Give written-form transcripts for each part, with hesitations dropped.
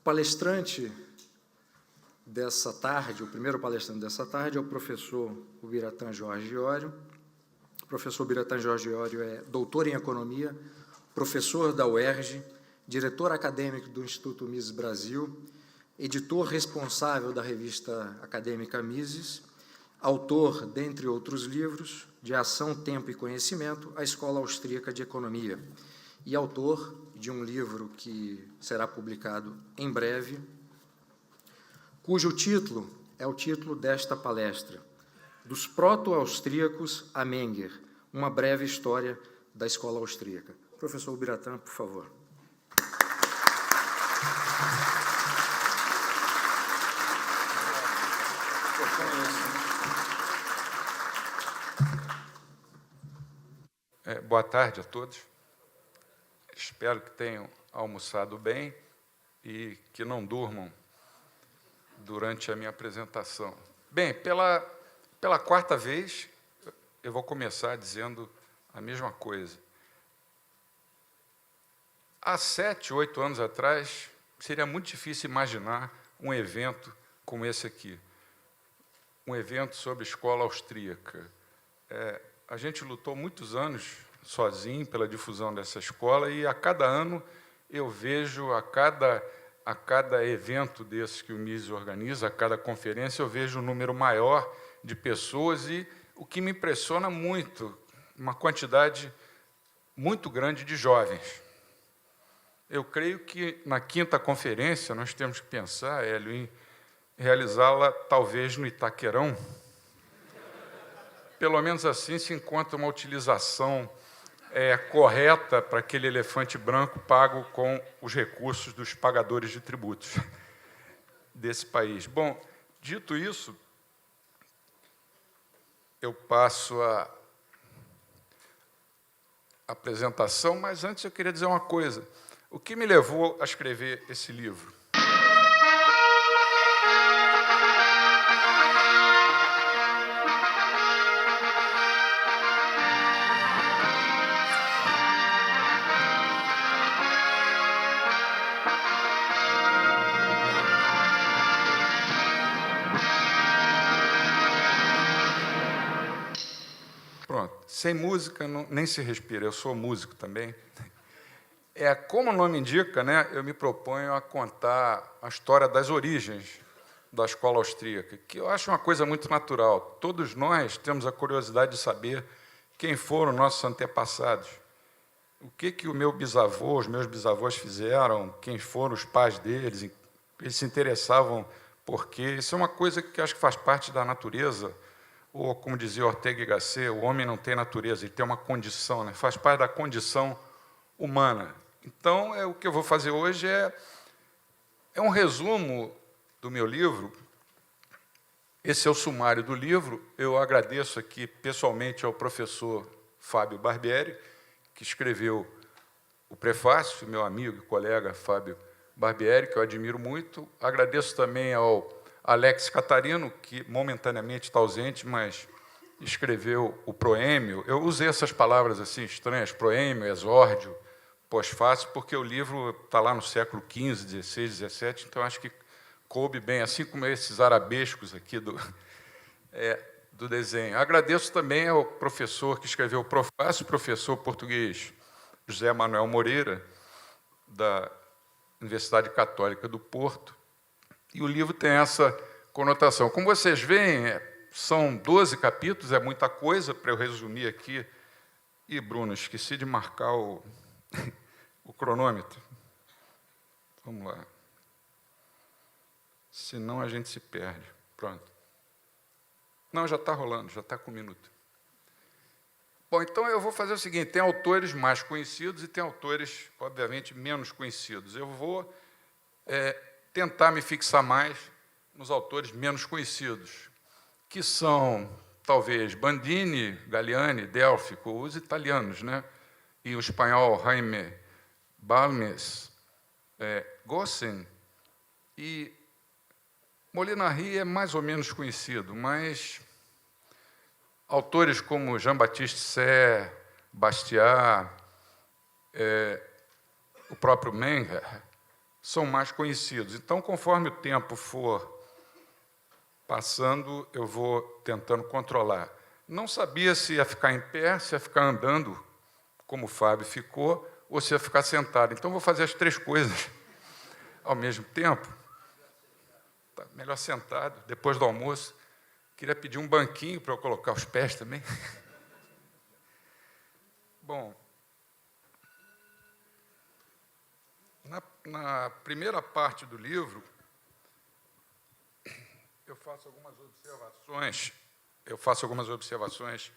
palestrante dessa tarde, o primeiro palestrante dessa tarde, é o professor Ubiratã Jorge Iório. O professor Ubiratã Jorge Iório é doutor em Economia, professor da UERJ, diretor acadêmico do Instituto Mises Brasil, editor responsável da revista acadêmica Mises, autor, dentre outros livros, de Ação, Tempo e Conhecimento, a Escola Austríaca de Economia, e autor de um livro que será publicado em breve, cujo título é o título desta palestra, Dos Proto-Austríacos a Menger, uma breve história da Escola Austríaca. Professor Ubiratã, por favor. Boa tarde a todos. Espero que tenham almoçado bem e que não durmam durante a minha apresentação. Bem, pela quarta vez, eu vou começar dizendo a mesma coisa. Há 7, 8 anos atrás, seria muito difícil imaginar um evento como esse aqui, um evento sobre escola austríaca. A gente lutou muitos anos sozinho pela difusão dessa escola e, a cada ano, eu vejo, a cada evento desses que o Mises organiza, a cada conferência, eu vejo um número maior de pessoas e o que me impressiona muito, uma quantidade muito grande de jovens. Eu creio que, na quinta conferência, nós temos que pensar, Hélio, em realizá-la, talvez, no Itaquerão. Pelo menos assim se encontra uma utilização correta para aquele elefante branco pago com os recursos dos pagadores de tributos desse país. Bom, dito isso, eu passo a apresentação, mas antes eu queria dizer uma coisa. O que me levou a escrever esse livro? Sem música, nem se respira. Eu sou músico também. Como o nome indica, né, eu me proponho a contar a história das origens da escola austríaca, que eu acho uma coisa muito natural. Todos nós temos a curiosidade de saber quem foram nossos antepassados. O que o meu bisavô, os meus bisavós fizeram, quem foram os pais deles, eles se interessavam por quê. Isso é uma coisa que acho que faz parte da natureza. Ou, como dizia Ortega y Gasset, o homem não tem natureza, ele tem uma condição, né? Faz parte da condição humana. Então, o que eu vou fazer hoje é um resumo do meu livro. Esse é o sumário do livro. Eu agradeço aqui, pessoalmente, ao professor Fábio Barbieri, que escreveu o prefácio, meu amigo e colega Fábio Barbieri, que eu admiro muito. Agradeço também ao Alex Catarino, que momentaneamente está ausente, mas escreveu o proêmio. Eu usei essas palavras assim estranhas, proêmio, exórdio, pós-fácil, porque o livro está lá no século XV, XVI, XVII, então acho que coube bem, assim como esses arabescos aqui do desenho. Agradeço também ao professor que escreveu o prefácio, professor português José Manuel Moreira, da Universidade Católica do Porto. E o livro tem essa conotação. Como vocês veem, são 12 capítulos, é muita coisa para eu resumir aqui. E, Bruno, esqueci de marcar o cronômetro. Vamos lá. Senão a gente se perde. Pronto. Não, já está rolando, já está com um minuto. Bom, então eu vou fazer o seguinte, tem autores mais conhecidos e tem autores, obviamente, menos conhecidos. Eu vou tentar me fixar mais nos autores menos conhecidos, que são, talvez, Bandini, Galliani, Delfico, os italianos, né? E o espanhol Jaime Balmes, Gossen, e Molinari é mais ou menos conhecido, mas autores como Jean-Baptiste Say, Bastiat, o próprio Menger, são mais conhecidos. Então, conforme o tempo for passando, eu vou tentando controlar. Não sabia se ia ficar em pé, se ia ficar andando, como o Fábio ficou, ou se ia ficar sentado. Então, vou fazer as três coisas ao mesmo tempo. Tá, melhor sentado, depois do almoço. Queria pedir um banquinho para eu colocar os pés também. Bom, na primeira parte do livro, eu faço algumas observações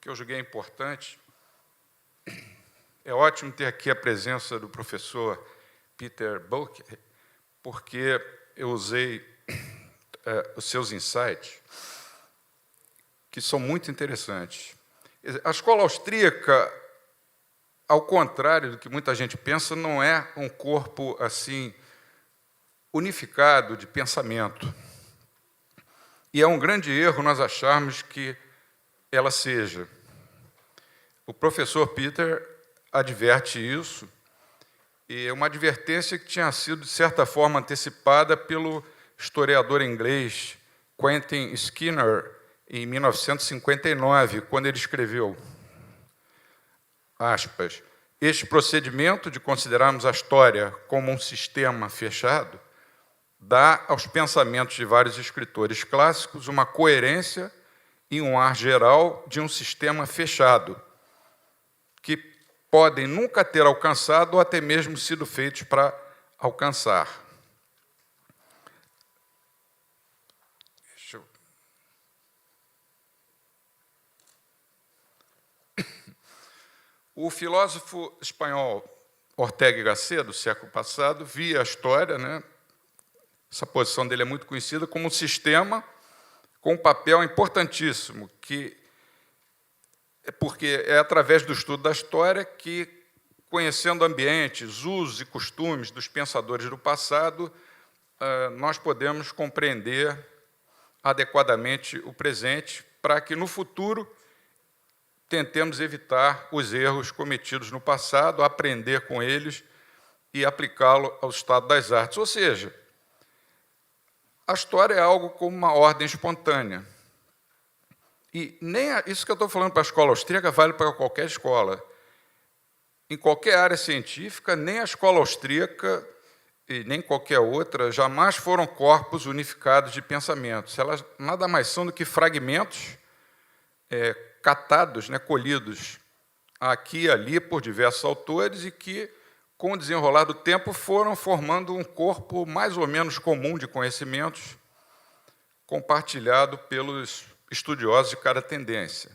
que eu julguei importantes. É ótimo ter aqui a presença do professor Peter Buck, porque eu usei os seus insights, que são muito interessantes. A escola austríaca, ao contrário do que muita gente pensa, não é um corpo assim unificado de pensamento. E é um grande erro nós acharmos que ela seja. O professor Peter adverte isso, e é uma advertência que tinha sido, de certa forma, antecipada pelo historiador inglês Quentin Skinner, em 1959, quando ele escreveu, aspas, este procedimento de considerarmos a história como um sistema fechado dá aos pensamentos de vários escritores clássicos uma coerência e um ar geral de um sistema fechado, que podem nunca ter alcançado ou até mesmo sido feitos para alcançar. O filósofo espanhol Ortega y Gasset, do século passado, via a história, né, essa posição dele é muito conhecida, como um sistema com um papel importantíssimo, porque é através do estudo da história que, conhecendo ambientes, usos e costumes dos pensadores do passado, nós podemos compreender adequadamente o presente, para que, no futuro, tentemos evitar os erros cometidos no passado, aprender com eles e aplicá-lo ao estado das artes. Ou seja, a história é algo como uma ordem espontânea. E nem isso que eu estou falando para a escola austríaca vale para qualquer escola. Em qualquer área científica, nem a escola austríaca e nem qualquer outra jamais foram corpos unificados de pensamentos. Elas nada mais são do que fragmentos catados, né, colhidos aqui e ali por diversos autores e que, com o desenrolar do tempo, foram formando um corpo mais ou menos comum de conhecimentos compartilhado pelos estudiosos de cada tendência.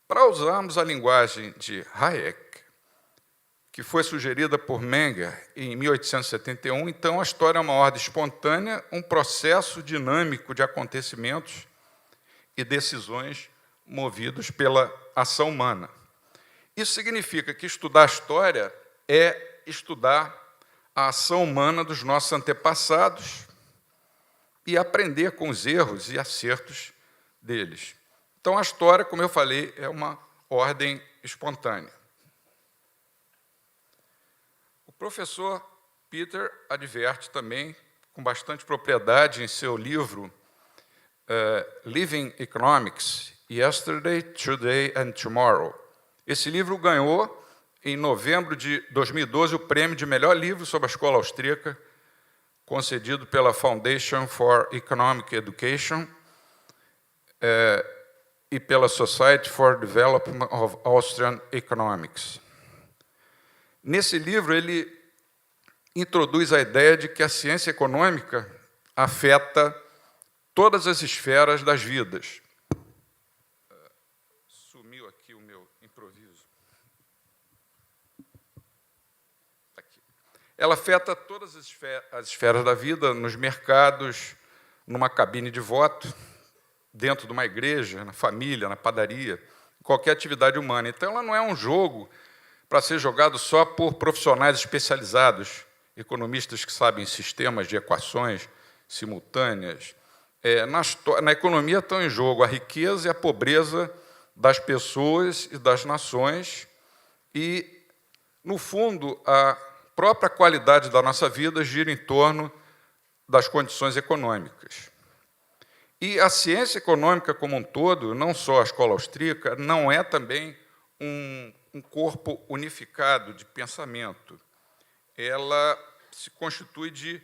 Para usarmos a linguagem de Hayek, que foi sugerida por Menger em 1871, então a história é uma ordem espontânea, um processo dinâmico de acontecimentos e decisões movidos pela ação humana. Isso significa que estudar a história é estudar a ação humana dos nossos antepassados e aprender com os erros e acertos deles. Então, a história, como eu falei, é uma ordem espontânea. O professor Peter adverte também, com bastante propriedade, em seu livro Living Economics, Yesterday, Today and Tomorrow. Esse livro ganhou, em novembro de 2012, o prêmio de melhor livro sobre a escola austríaca, concedido pela Foundation for Economic Education e pela Society for Development of Austrian Economics. Nesse livro, ele introduz a ideia de que a ciência econômica afeta todas as esferas das vidas. Sumiu aqui o meu improviso. Aqui. Ela afeta todas as esferas da vida, nos mercados, numa cabine de voto, dentro de uma igreja, na família, na padaria, qualquer atividade humana. Então, ela não é um jogo para ser jogado só por profissionais especializados, economistas que sabem sistemas de equações simultâneas. Na economia estão em jogo a riqueza e a pobreza das pessoas e das nações e, no fundo, a própria qualidade da nossa vida gira em torno das condições econômicas. E a ciência econômica como um todo, não só a escola austríaca, não é também um corpo unificado de pensamento. Ela se constitui de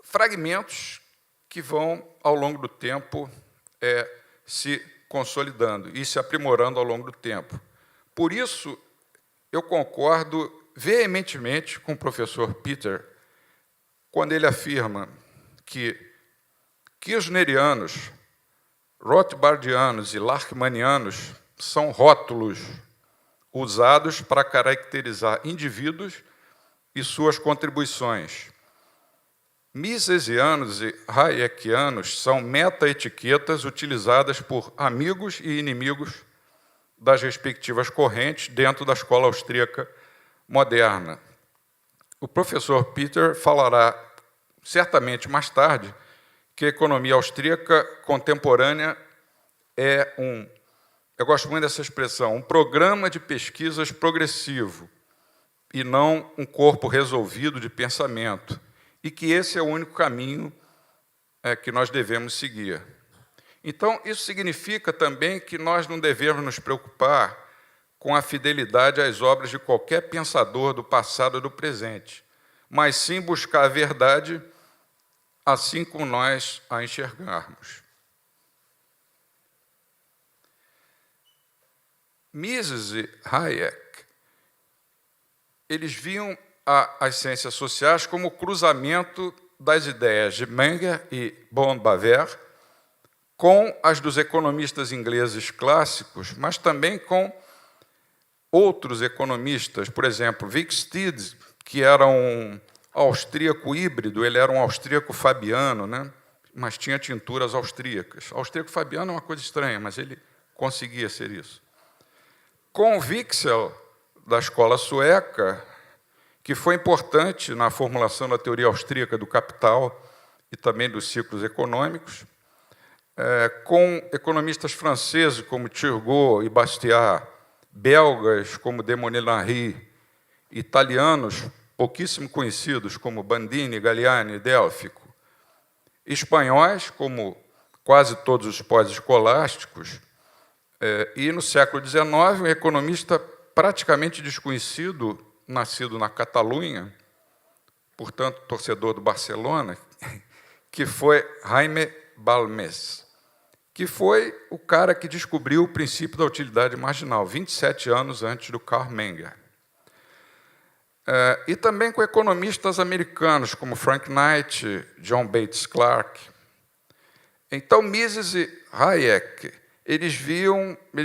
fragmentos que vão, ao longo do tempo, se consolidando e se aprimorando ao longo do tempo. Por isso, eu concordo veementemente com o professor Peter quando ele afirma que kirchnerianos, rothbardianos e lachmanianos são rótulos usados para caracterizar indivíduos e suas contribuições. Misesianos e hayekianos são meta-etiquetas utilizadas por amigos e inimigos das respectivas correntes dentro da escola austríaca moderna. O professor Peter falará, certamente mais tarde, que a economia austríaca contemporânea é eu gosto muito dessa expressão, um programa de pesquisas progressivo e não um corpo resolvido de pensamento, e que esse é o único caminho que nós devemos seguir. Então, isso significa também que nós não devemos nos preocupar com a fidelidade às obras de qualquer pensador do passado ou do presente, mas sim buscar a verdade assim como nós a enxergarmos. Mises e Hayek, eles viam as ciências sociais como o cruzamento das ideias de Menger e Bohm-Baver com as dos economistas ingleses clássicos, mas também com outros economistas, por exemplo, Wicksteed, que era um austríaco híbrido, ele era um austríaco fabiano, né? Mas tinha tinturas austríacas. Austríaco fabiano é uma coisa estranha, mas ele conseguia ser isso. Com Wicksell, da escola sueca, que foi importante na formulação da teoria austríaca do capital e também dos ciclos econômicos, com economistas franceses como Turgot e Bastiat, belgas como de Molinari, italianos pouquíssimo conhecidos como Bandini, Galliani e Delfico, espanhóis como quase todos os pós-escolásticos, e no século XIX um economista praticamente desconhecido, nascido na Catalunha, portanto torcedor do Barcelona, que foi Jaime Balmes, que foi o cara que descobriu o princípio da utilidade marginal, 27 anos antes do Karl Menger. E também com economistas americanos, como Frank Knight, John Bates Clark. Então, Mises e Hayek, eles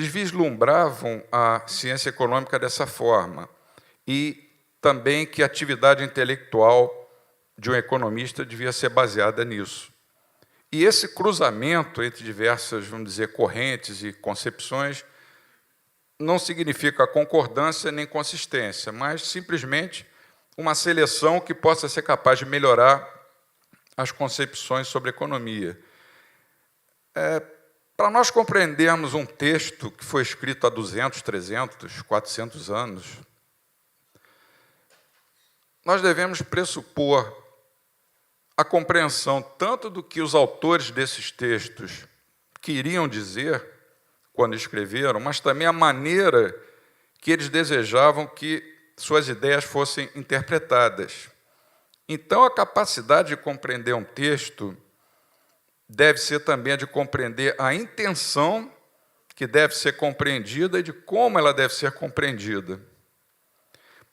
vislumbravam a ciência econômica dessa forma, e também que a atividade intelectual de um economista devia ser baseada nisso. E esse cruzamento entre diversas, vamos dizer, correntes e concepções não significa concordância nem consistência, mas simplesmente uma seleção que possa ser capaz de melhorar as concepções sobre economia. Para nós compreendermos um texto que foi escrito há 200, 300, 400 anos, nós devemos pressupor a compreensão tanto do que os autores desses textos queriam dizer quando escreveram, mas também a maneira que eles desejavam que suas ideias fossem interpretadas. Então, a capacidade de compreender um texto deve ser também a de compreender a intenção que deve ser compreendida e de como ela deve ser compreendida.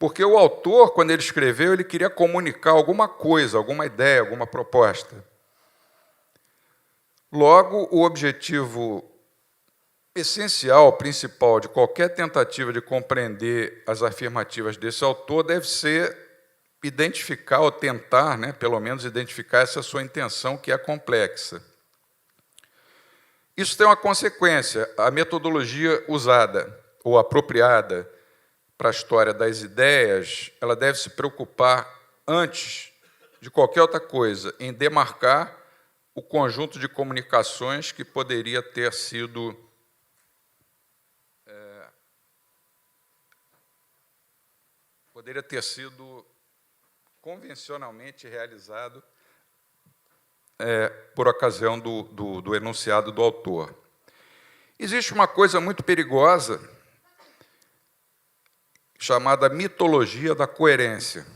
Porque o autor, quando ele escreveu, ele queria comunicar alguma coisa, alguma ideia, alguma proposta. Logo, o objetivo essencial, principal de qualquer tentativa de compreender as afirmativas desse autor deve ser identificar ou tentar, pelo menos identificar essa sua intenção, que é complexa. Isso tem uma consequência. A metodologia usada ou apropriada para a história das ideias, ela deve se preocupar, antes de qualquer outra coisa, em demarcar o conjunto de comunicações que poderia ter sido poderia ter sido convencionalmente realizado por ocasião do enunciado do autor. Existe uma coisa muito perigosa chamada mitologia da coerência.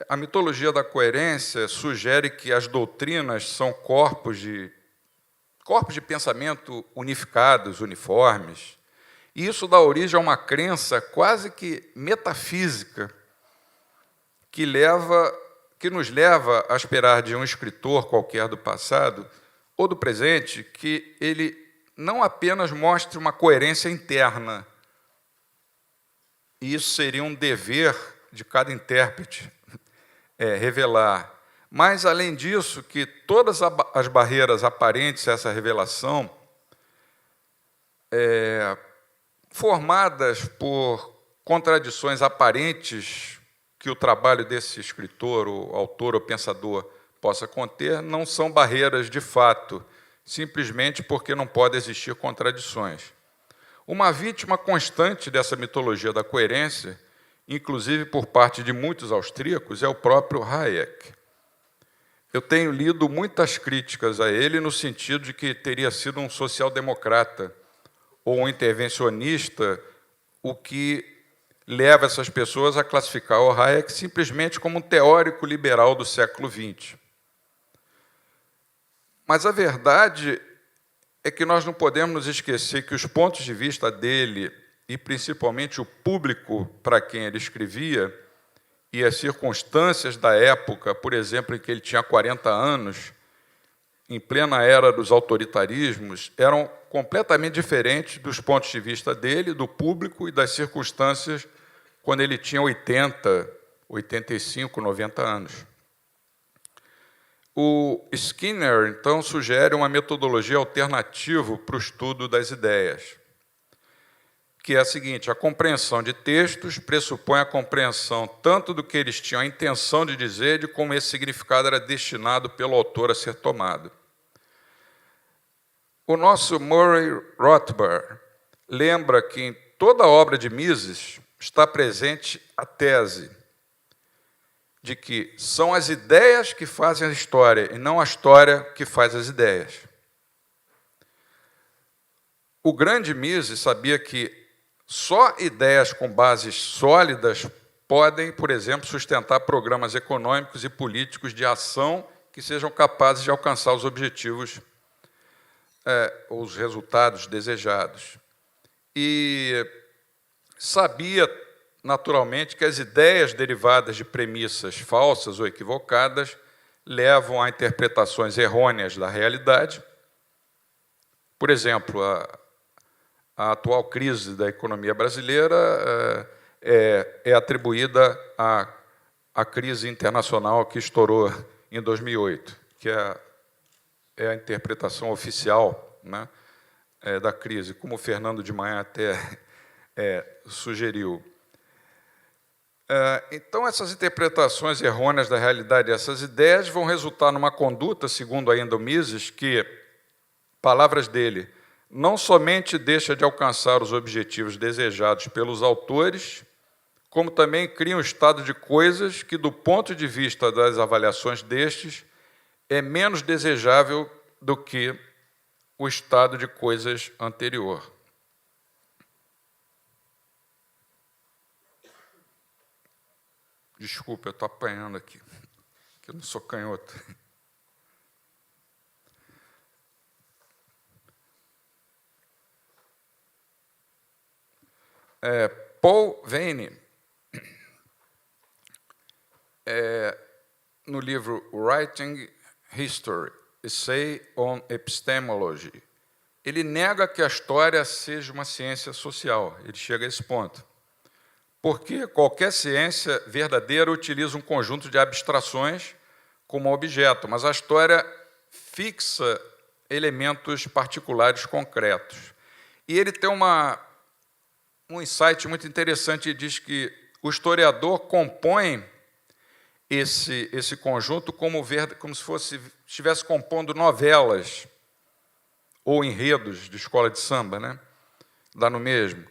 A mitologia da coerência sugere que as doutrinas são corpos de pensamento unificados, uniformes, e isso dá origem a uma crença quase que metafísica que nos leva a esperar de um escritor qualquer do passado ou do presente que ele não apenas mostre uma coerência interna, e isso seria um dever de cada intérprete, revelar, mas, além disso, que todas as barreiras aparentes a essa revelação, formadas por contradições aparentes que o trabalho desse escritor, ou autor ou pensador possa conter, não são barreiras de fato, simplesmente porque não pode existir contradições. Uma vítima constante dessa mitologia da coerência, inclusive por parte de muitos austríacos, é o próprio Hayek. Eu tenho lido muitas críticas a ele no sentido de que teria sido um social-democrata ou um intervencionista, o que leva essas pessoas a classificar o Hayek simplesmente como um teórico liberal do século XX. Mas a verdade é que nós não podemos nos esquecer que os pontos de vista dele, e principalmente o público para quem ele escrevia, e as circunstâncias da época, por exemplo, em que ele tinha 40 anos, em plena era dos autoritarismos, eram completamente diferentes dos pontos de vista dele, do público e das circunstâncias quando ele tinha 80, 85, 90 anos. O Skinner, então, sugere uma metodologia alternativa para o estudo das ideias, que é a seguinte: a compreensão de textos pressupõe a compreensão tanto do que eles tinham a intenção de dizer, de como esse significado era destinado pelo autor a ser tomado. O nosso Murray Rothbard lembra que em toda a obra de Mises está presente a tese de que são as ideias que fazem a história e não a história que faz as ideias. O grande Mises sabia que só ideias com bases sólidas podem, por exemplo, sustentar programas econômicos e políticos de ação que sejam capazes de alcançar os objetivos, os resultados desejados. E sabia, naturalmente, que as ideias derivadas de premissas falsas ou equivocadas levam a interpretações errôneas da realidade. Por exemplo, a atual crise da economia brasileira é atribuída à crise internacional que estourou em 2008, que é a interpretação oficial, né, da crise, como o Fernando de Manhã até sugeriu. Então, essas interpretações errôneas da realidade, essas ideias, vão resultar numa conduta, segundo ainda o Mises, que, palavras dele, não somente deixa de alcançar os objetivos desejados pelos autores, como também cria um estado de coisas que, do ponto de vista das avaliações destes, é menos desejável do que o estado de coisas anterior. Desculpe, eu estou apanhando aqui, que eu não sou canhoto. Paul Veyne, no livro Writing History, Essay on Epistemology, ele nega que a história seja uma ciência social. Ele chega a esse ponto. Porque qualquer ciência verdadeira utiliza um conjunto de abstrações como objeto, mas a história fixa elementos particulares concretos. E ele tem um insight muito interessante, e diz que o historiador compõe esse conjunto como se estivesse compondo novelas ou enredos de escola de samba, né? Dá no mesmo.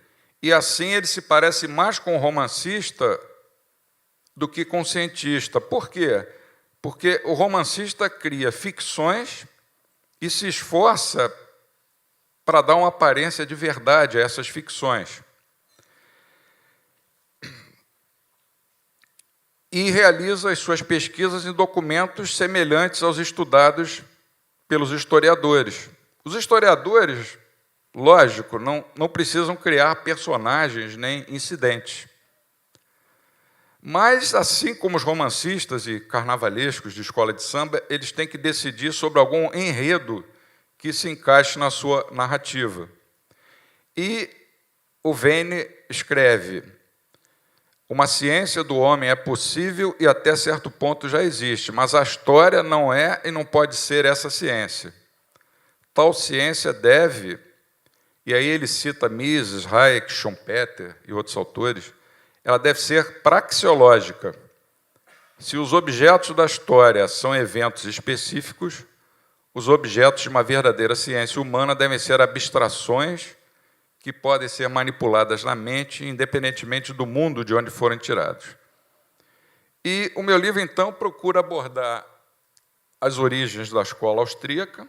e assim ele se parece mais com o romancista do que com o cientista. Por quê? Porque o romancista cria ficções e se esforça para dar uma aparência de verdade a essas ficções. E realiza as suas pesquisas em documentos semelhantes aos estudados pelos historiadores. Os historiadores, lógico, não precisam criar personagens nem incidentes. Mas, assim como os romancistas e carnavalescos de escola de samba, eles têm que decidir sobre algum enredo que se encaixe na sua narrativa. E o Veyne escreve: uma ciência do homem é possível e até certo ponto já existe, mas a história não é e não pode ser essa ciência. Tal ciência deve, e aí ele cita Mises, Hayek, Schumpeter e outros autores, ela deve ser praxeológica. Se os objetos da história são eventos específicos, os objetos de uma verdadeira ciência humana devem ser abstrações que podem ser manipuladas na mente, independentemente do mundo de onde forem tirados. E o meu livro, então, procura abordar as origens da escola austríaca,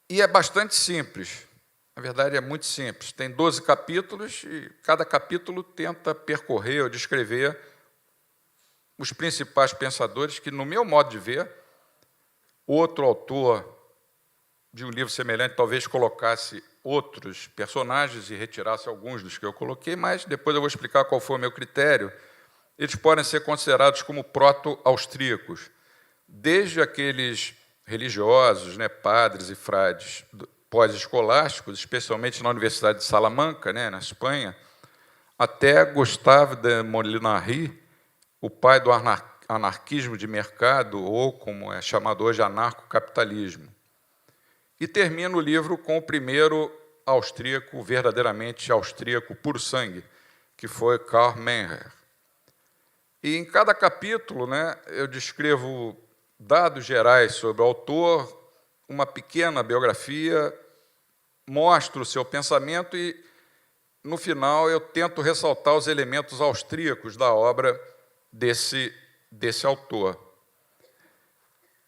e é bastante simples. Na verdade, é muito simples. Tem 12 capítulos e cada capítulo tenta percorrer ou descrever os principais pensadores que, no meu modo de ver, outro autor de um livro semelhante talvez colocasse outros personagens e retirasse alguns dos que eu coloquei, mas depois eu vou explicar qual foi o meu critério. Eles podem ser considerados como proto-austríacos, desde aqueles religiosos, padres e frades pós-escolásticos, especialmente na Universidade de Salamanca, na Espanha, até Gustave de Molinari, o pai do anarquismo de mercado, ou, como é chamado hoje, anarcocapitalismo. E termino o livro com o primeiro austríaco, verdadeiramente austríaco, puro sangue, que foi Karl Menger. E em cada capítulo, eu descrevo dados gerais sobre o autor, uma pequena biografia, mostro o seu pensamento e, no final, eu tento ressaltar os elementos austríacos da obra desse autor.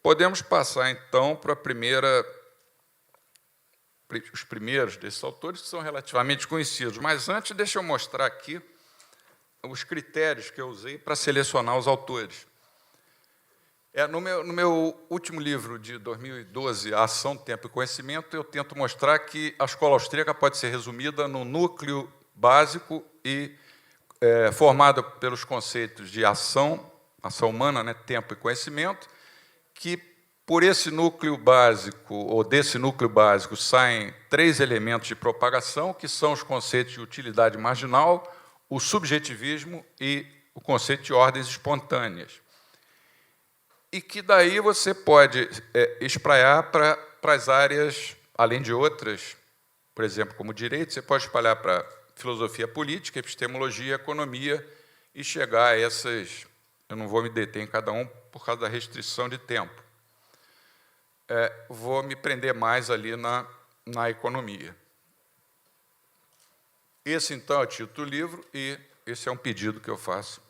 Podemos passar, então, para os primeiros desses autores, que são relativamente conhecidos. Mas, antes, deixa eu mostrar aqui os critérios que eu usei para selecionar os autores. No meu último livro, de 2012, A Ação, Tempo e Conhecimento, eu tento mostrar que a escola austríaca pode ser resumida no núcleo básico e formada pelos conceitos de ação humana, tempo e conhecimento, que, por esse núcleo básico, ou desse núcleo básico, saem 3 elementos de propagação, que são os conceitos de utilidade marginal, o subjetivismo e o conceito de ordens espontâneas. E que daí você pode espraiar para as áreas, além de outras, por exemplo, como direito, você pode espalhar para filosofia política, epistemologia, economia, e chegar a essas. Eu não vou me deter em cada um por causa da restrição de tempo. Vou me prender mais ali na economia. Esse, então, é o título do livro, e esse é um pedido que eu faço.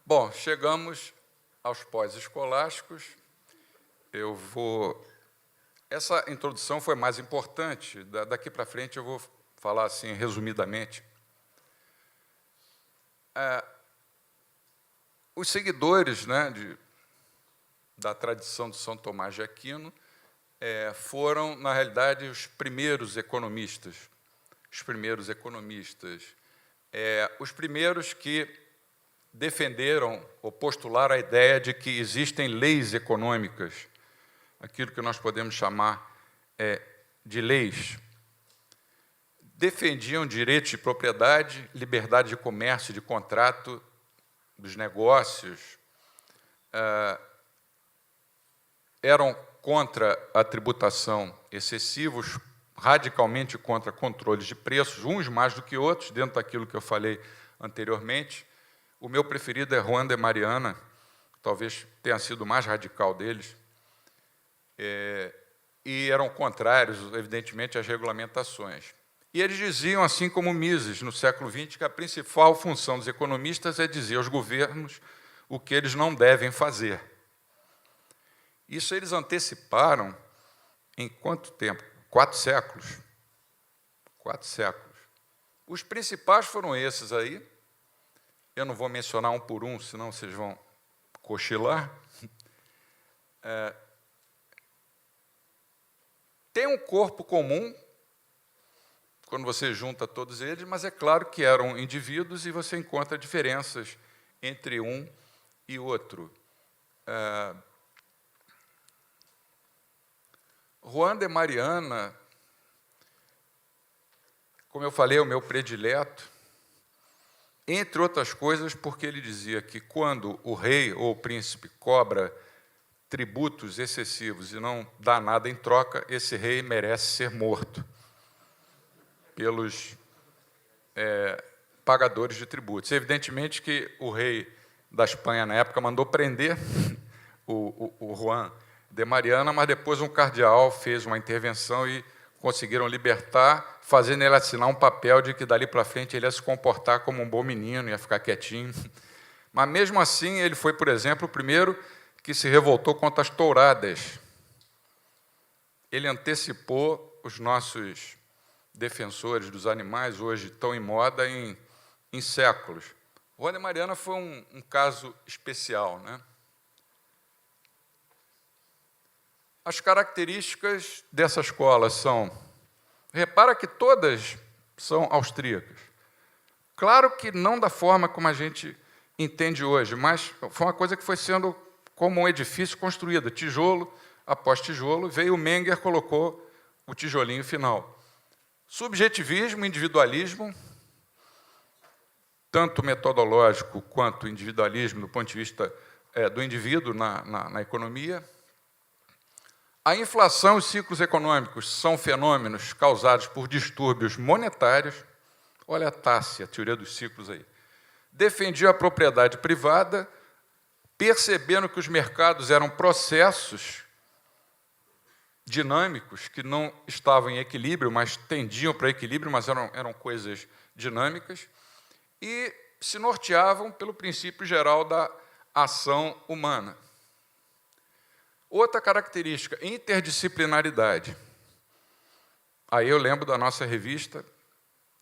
Bom, chegamos aos pós-escolásticos. Essa introdução foi mais importante. Daqui para frente eu vou falar assim, resumidamente. Os seguidores da tradição de São Tomás de Aquino foram, na realidade, os primeiros economistas. Os primeiros que defenderam ou postularam a ideia de que existem leis econômicas, aquilo que nós podemos chamar de leis. Defendiam direitos de propriedade, liberdade de comércio, de contrato, dos negócios, eram contra a tributação excessiva, radicalmente contra controles de preços, uns mais do que outros, dentro daquilo que eu falei anteriormente. O meu preferido é Juan de Mariana, talvez tenha sido o mais radical deles, e eram contrários, evidentemente, às regulamentações. E eles diziam, assim como Mises, no século XX, que a principal função dos economistas é dizer aos governos o que eles não devem fazer. Isso eles anteciparam em quanto tempo? 4 séculos. 4 séculos. Os principais foram esses aí. Eu não vou mencionar um por um, senão vocês vão cochilar. Tem um corpo comum, quando você junta todos eles, mas é claro que eram indivíduos e você encontra diferenças entre um e outro. Juan de Mariana, como eu falei, é o meu predileto, entre outras coisas, porque ele dizia que quando o rei ou o príncipe cobra tributos excessivos e não dá nada em troca, esse rei merece ser morto pelos pagadores de tributos. Evidentemente que o rei da Espanha, na época, mandou prender o Juan de Mariana, mas depois um cardeal fez uma intervenção e conseguiram libertar, fazendo ele assinar um papel de que, dali para frente, ele ia se comportar como um bom menino, ia ficar quietinho. Mas, mesmo assim, ele foi, por exemplo, o primeiro que se revoltou contra as touradas. Ele antecipou os nossos defensores dos animais, hoje tão em moda, em séculos. Juan de Mariana foi um caso especial, né? As características dessa escola são... Repara que todas são austríacas. Claro que não da forma como a gente entende hoje, mas foi uma coisa que foi sendo como um edifício construído, tijolo após tijolo. Veio o Menger, colocou o tijolinho final. Subjetivismo, individualismo, tanto metodológico quanto individualismo do ponto de vista do indivíduo na economia. A inflação e os ciclos econômicos são fenômenos causados por distúrbios monetários. Olha a Tássia, a teoria dos ciclos aí. Defendia a propriedade privada, percebendo que os mercados eram processos dinâmicos, que não estavam em equilíbrio, mas tendiam para equilíbrio, mas eram coisas dinâmicas, e se norteavam pelo princípio geral da ação humana. Outra característica, interdisciplinaridade. Aí eu lembro da nossa revista,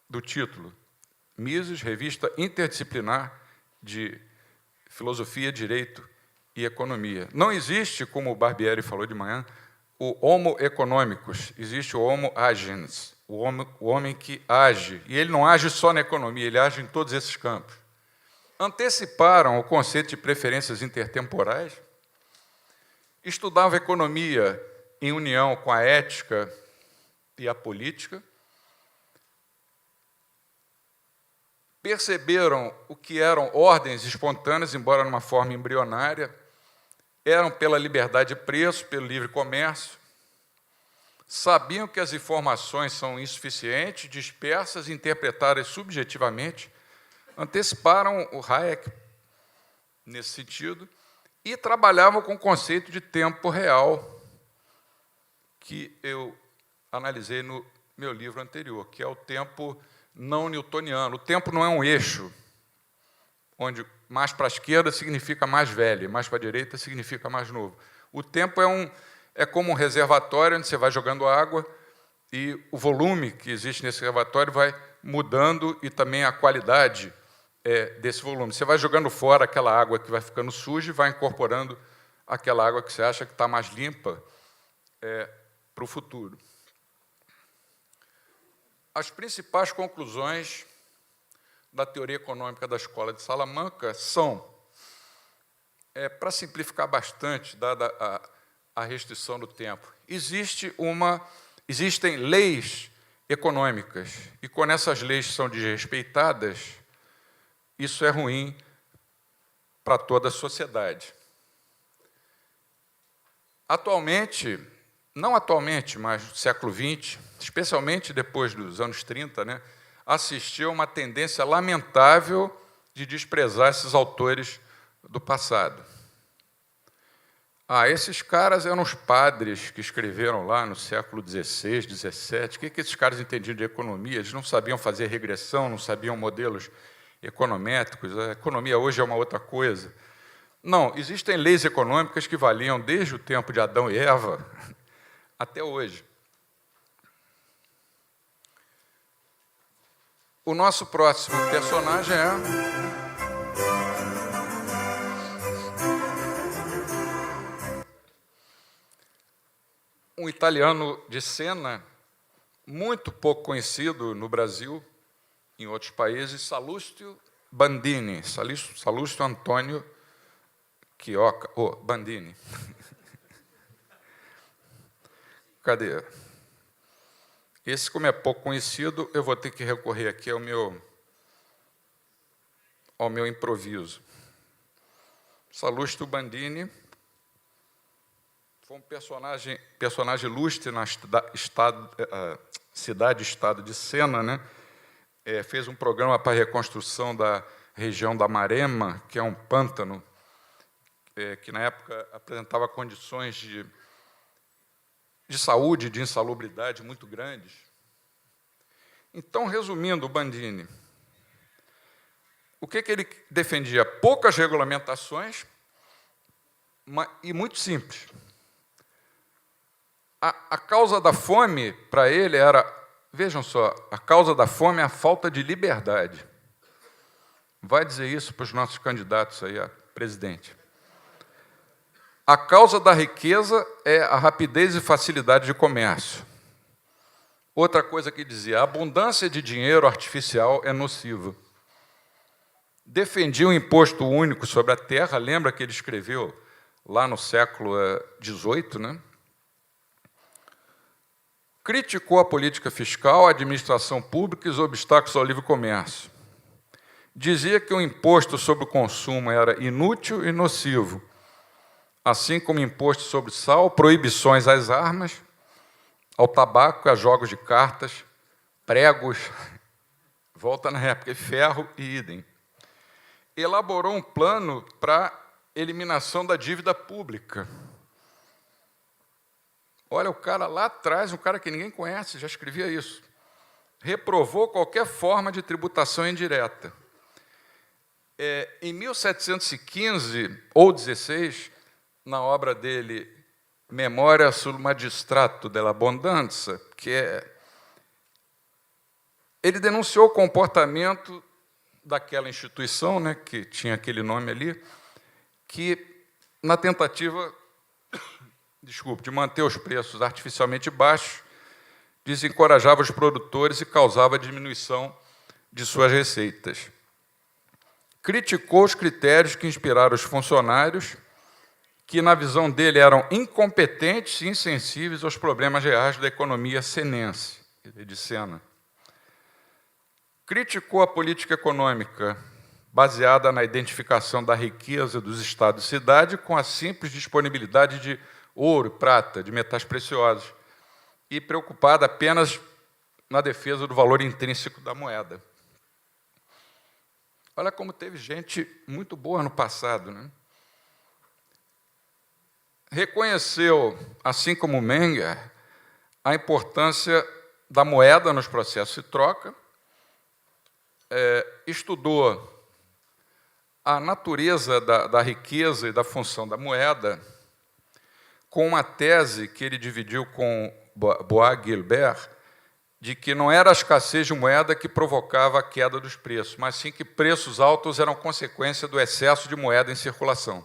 do título, Mises, Revista Interdisciplinar de Filosofia, Direito e Economia. Não existe, como o Barbieri falou de manhã, o homo economicus, existe o homo agens, o homem que age. E ele não age só na economia, ele age em todos esses campos. Anteciparam o conceito de preferências intertemporais, estudavam economia em união com a ética e a política, perceberam o que eram ordens espontâneas, embora numa forma embrionária, eram pela liberdade de preço, pelo livre comércio, sabiam que as informações são insuficientes, dispersas, interpretadas subjetivamente, anteciparam o Hayek nesse sentido, e trabalhavam com o conceito de tempo real, que eu analisei no meu livro anterior, que é o tempo não newtoniano. O tempo não é um eixo, onde mais para a esquerda significa mais velho, mais para a direita significa mais novo. O tempo é como um reservatório, onde você vai jogando água, e o volume que existe nesse reservatório vai mudando, e também a qualidade desse volume. Você vai jogando fora aquela água que vai ficando suja e vai incorporando aquela água que você acha que está mais limpa para o futuro. As principais conclusões da teoria econômica da Escola de Salamanca são, para simplificar bastante, dada a restrição do tempo, existem leis econômicas, e quando essas leis são desrespeitadas, isso é ruim para toda a sociedade. Atualmente, não atualmente, mas no século XX, especialmente depois dos anos 30, né, assistiu a uma tendência lamentável de desprezar esses autores do passado. Esses caras eram os padres que escreveram lá no século XVI, XVII. O que esses caras entendiam de economia? Eles não sabiam fazer regressão, não sabiam modelos econométricos. A economia hoje é uma outra coisa. Não, existem leis econômicas que valiam desde o tempo de Adão e Eva até hoje. O nosso próximo personagem é um italiano de Siena, muito pouco conhecido no Brasil, em outros países, Salustio Bandini, Salustio Antônio Chioca, Bandini. Cadê? Esse, como é pouco conhecido, eu vou ter que recorrer aqui ao meu improviso. Salustio Bandini foi um personagem ilustre na cidade-estado de Siena, né? Fez um programa para a reconstrução da região da Maremma, que é um pântano, que na época apresentava condições de saúde, de insalubridade muito grandes. Então, resumindo, o Bandini, o que ele defendia? Poucas regulamentações e muito simples. A causa da fome, para ele, era, vejam só, a causa da fome é a falta de liberdade. Vai dizer isso para os nossos candidatos aí a presidente. A causa da riqueza é a rapidez e facilidade de comércio. Outra coisa que dizia, a abundância de dinheiro artificial é nociva. Defendia o imposto único sobre a terra, lembra que ele escreveu lá no século XVIII, né? Criticou a política fiscal, a administração pública e os obstáculos ao livre comércio. Dizia que o imposto sobre o consumo era inútil e nocivo, assim como imposto sobre sal, proibições às armas, ao tabaco, a jogos de cartas, pregos, volta na época, ferro e idem. Elaborou um plano para eliminação da dívida pública. Olha, o cara lá atrás, um cara que ninguém conhece, já escrevia isso. Reprovou qualquer forma de tributação indireta. Em 1715 ou 16, na obra dele, Memoria sul magistrato dell'abbondanza, ele denunciou o comportamento daquela instituição, né, que tinha aquele nome ali, que, na tentativa de manter os preços artificialmente baixos, desencorajava os produtores e causava diminuição de suas receitas. Criticou os critérios que inspiraram os funcionários, que, na visão dele, eram incompetentes e insensíveis aos problemas reais da economia senense, de Siena. Criticou a política econômica baseada na identificação da riqueza dos estados e cidade com a simples disponibilidade de ouro, prata, de metais preciosos, e preocupada apenas na defesa do valor intrínseco da moeda. Olha como teve gente muito boa no passado, né? Reconheceu, assim como Menger, a importância da moeda nos processos de troca, estudou a natureza da riqueza e da função da moeda, com uma tese que ele dividiu com Bois-Guilbert, de que não era a escassez de moeda que provocava a queda dos preços, mas sim que preços altos eram consequência do excesso de moeda em circulação.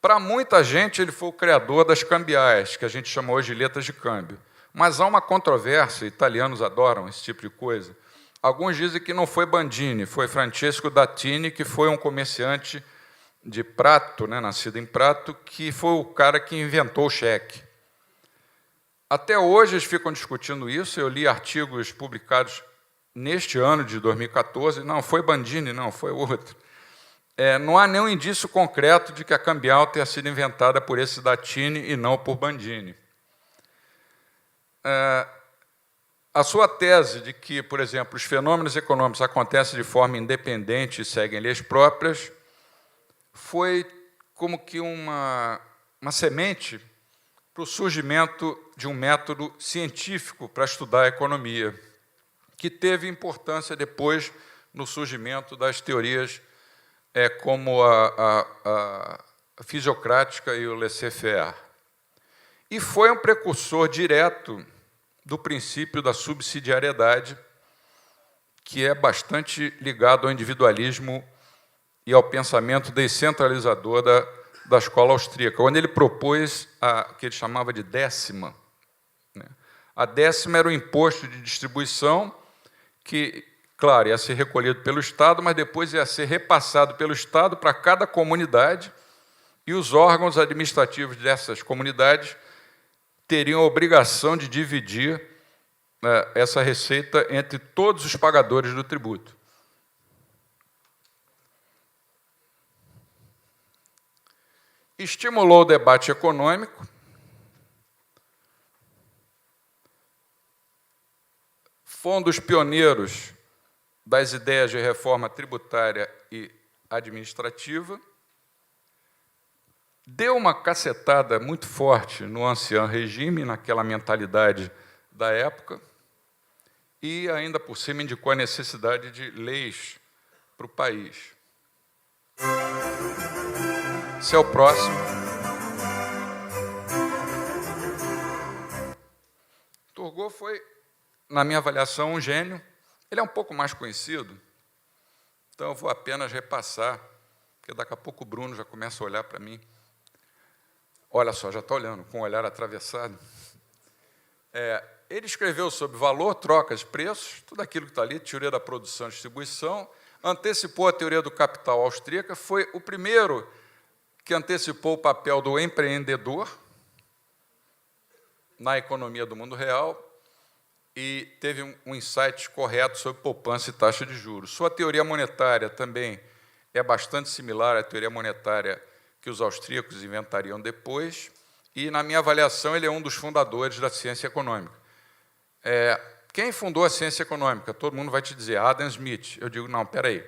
Para muita gente, ele foi o criador das cambiais, que a gente chama hoje de letras de câmbio. Mas há uma controvérsia, italianos adoram esse tipo de coisa. Alguns dizem que não foi Bandini, foi Francesco Dattini, que foi um comerciante de Prato, né, nascido em Prato, que foi o cara que inventou o cheque. Até hoje eles ficam discutindo isso, eu li artigos publicados neste ano de 2014, não, foi Bandini, não, foi outro. não há nenhum indício concreto de que a cambial tenha sido inventada por esse Datini e não por Bandini. A sua tese de que, por exemplo, os fenômenos econômicos acontecem de forma independente e seguem leis próprias foi como que uma semente para o surgimento de um método científico para estudar a economia, que teve importância depois no surgimento das teorias como a fisiocrática e o laissez-faire. E foi um precursor direto do princípio da subsidiariedade, que é bastante ligado ao individualismo e ao pensamento descentralizador da escola austríaca, onde ele propôs o que ele chamava de décima. A décima era o imposto de distribuição que, claro, ia ser recolhido pelo Estado, mas depois ia ser repassado pelo Estado para cada comunidade, e os órgãos administrativos dessas comunidades teriam a obrigação de dividir essa receita entre todos os pagadores do tributo. Estimulou o debate econômico, foi um dos pioneiros das ideias de reforma tributária e administrativa, deu uma cacetada muito forte no ancien regime, naquela mentalidade da época, e, ainda por cima, indicou a necessidade de leis para o país. Esse é o próximo. Turgot foi, na minha avaliação, um gênio. Ele é um pouco mais conhecido, então eu vou apenas repassar, porque daqui a pouco o Bruno já começa a olhar para mim. Olha só, já está olhando, com o olhar atravessado. Ele escreveu sobre valor, trocas, preços, tudo aquilo que está ali, teoria da produção e distribuição, antecipou a teoria do capital austríaca, foi o primeiro que antecipou o papel do empreendedor na economia do mundo real e teve um insight correto sobre poupança e taxa de juros. Sua teoria monetária também é bastante similar à teoria monetária que os austríacos inventariam depois, e, na minha avaliação, ele é um dos fundadores da ciência econômica. Quem fundou a ciência econômica? Todo mundo vai te dizer, Adam Smith. Eu digo, não, espera aí.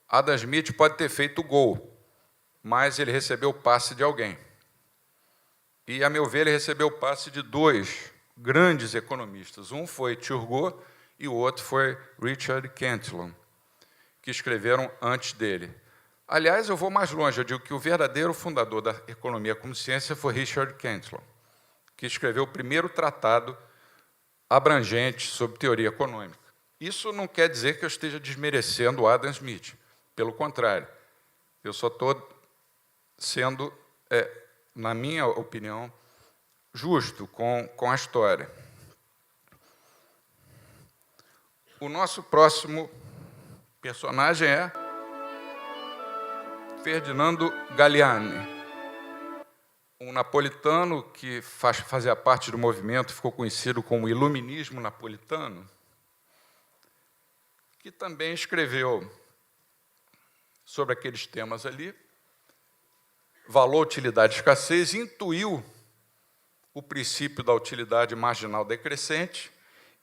Adam Smith pode ter feito o gol, mas ele recebeu o passe de alguém. E, a meu ver, ele recebeu o passe de dois grandes economistas. Um foi Turgot e o outro foi Richard Cantillon, que escreveram antes dele. Aliás, eu vou mais longe, eu digo que o verdadeiro fundador da economia como ciência foi Richard Cantillon, que escreveu o primeiro tratado abrangente sobre teoria econômica. Isso não quer dizer que eu esteja desmerecendo o Adam Smith, pelo contrário, eu só estou sendo, na minha opinião, justo com a história. O nosso próximo personagem é Ferdinando Galliani, um napolitano que fazia parte do movimento, ficou conhecido como iluminismo napolitano, que também escreveu sobre aqueles temas ali, valor, utilidade e escassez, intuiu o princípio da utilidade marginal decrescente,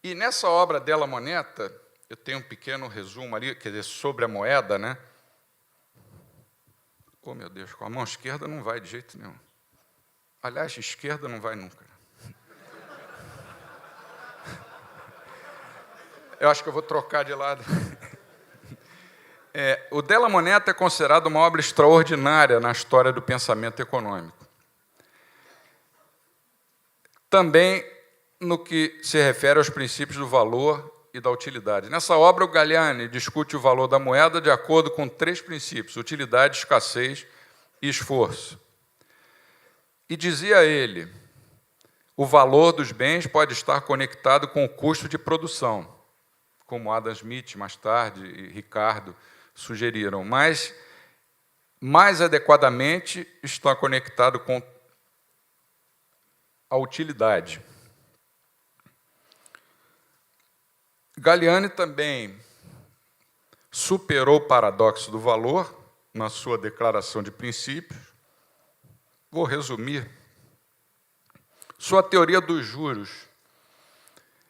e nessa obra della Moneta, eu tenho um pequeno resumo ali, quer dizer, sobre a moeda, né? Oh, meu Deus, com a mão esquerda não vai de jeito nenhum. Aliás, esquerda não vai nunca. Eu acho que eu vou trocar de lado. O Della Moneta é considerado uma obra extraordinária na história do pensamento econômico. Também no que se refere aos princípios do valor e da utilidade. Nessa obra, o Galliani discute o valor da moeda de acordo com 3 princípios: utilidade, escassez e esforço. E dizia ele, o valor dos bens pode estar conectado com o custo de produção, como Adam Smith, mais tarde, e Ricardo sugeriram, mas, mais adequadamente, está conectado com a utilidade. Galliani também superou o paradoxo do valor, na sua declaração de princípios. Vou resumir. Sua teoria dos juros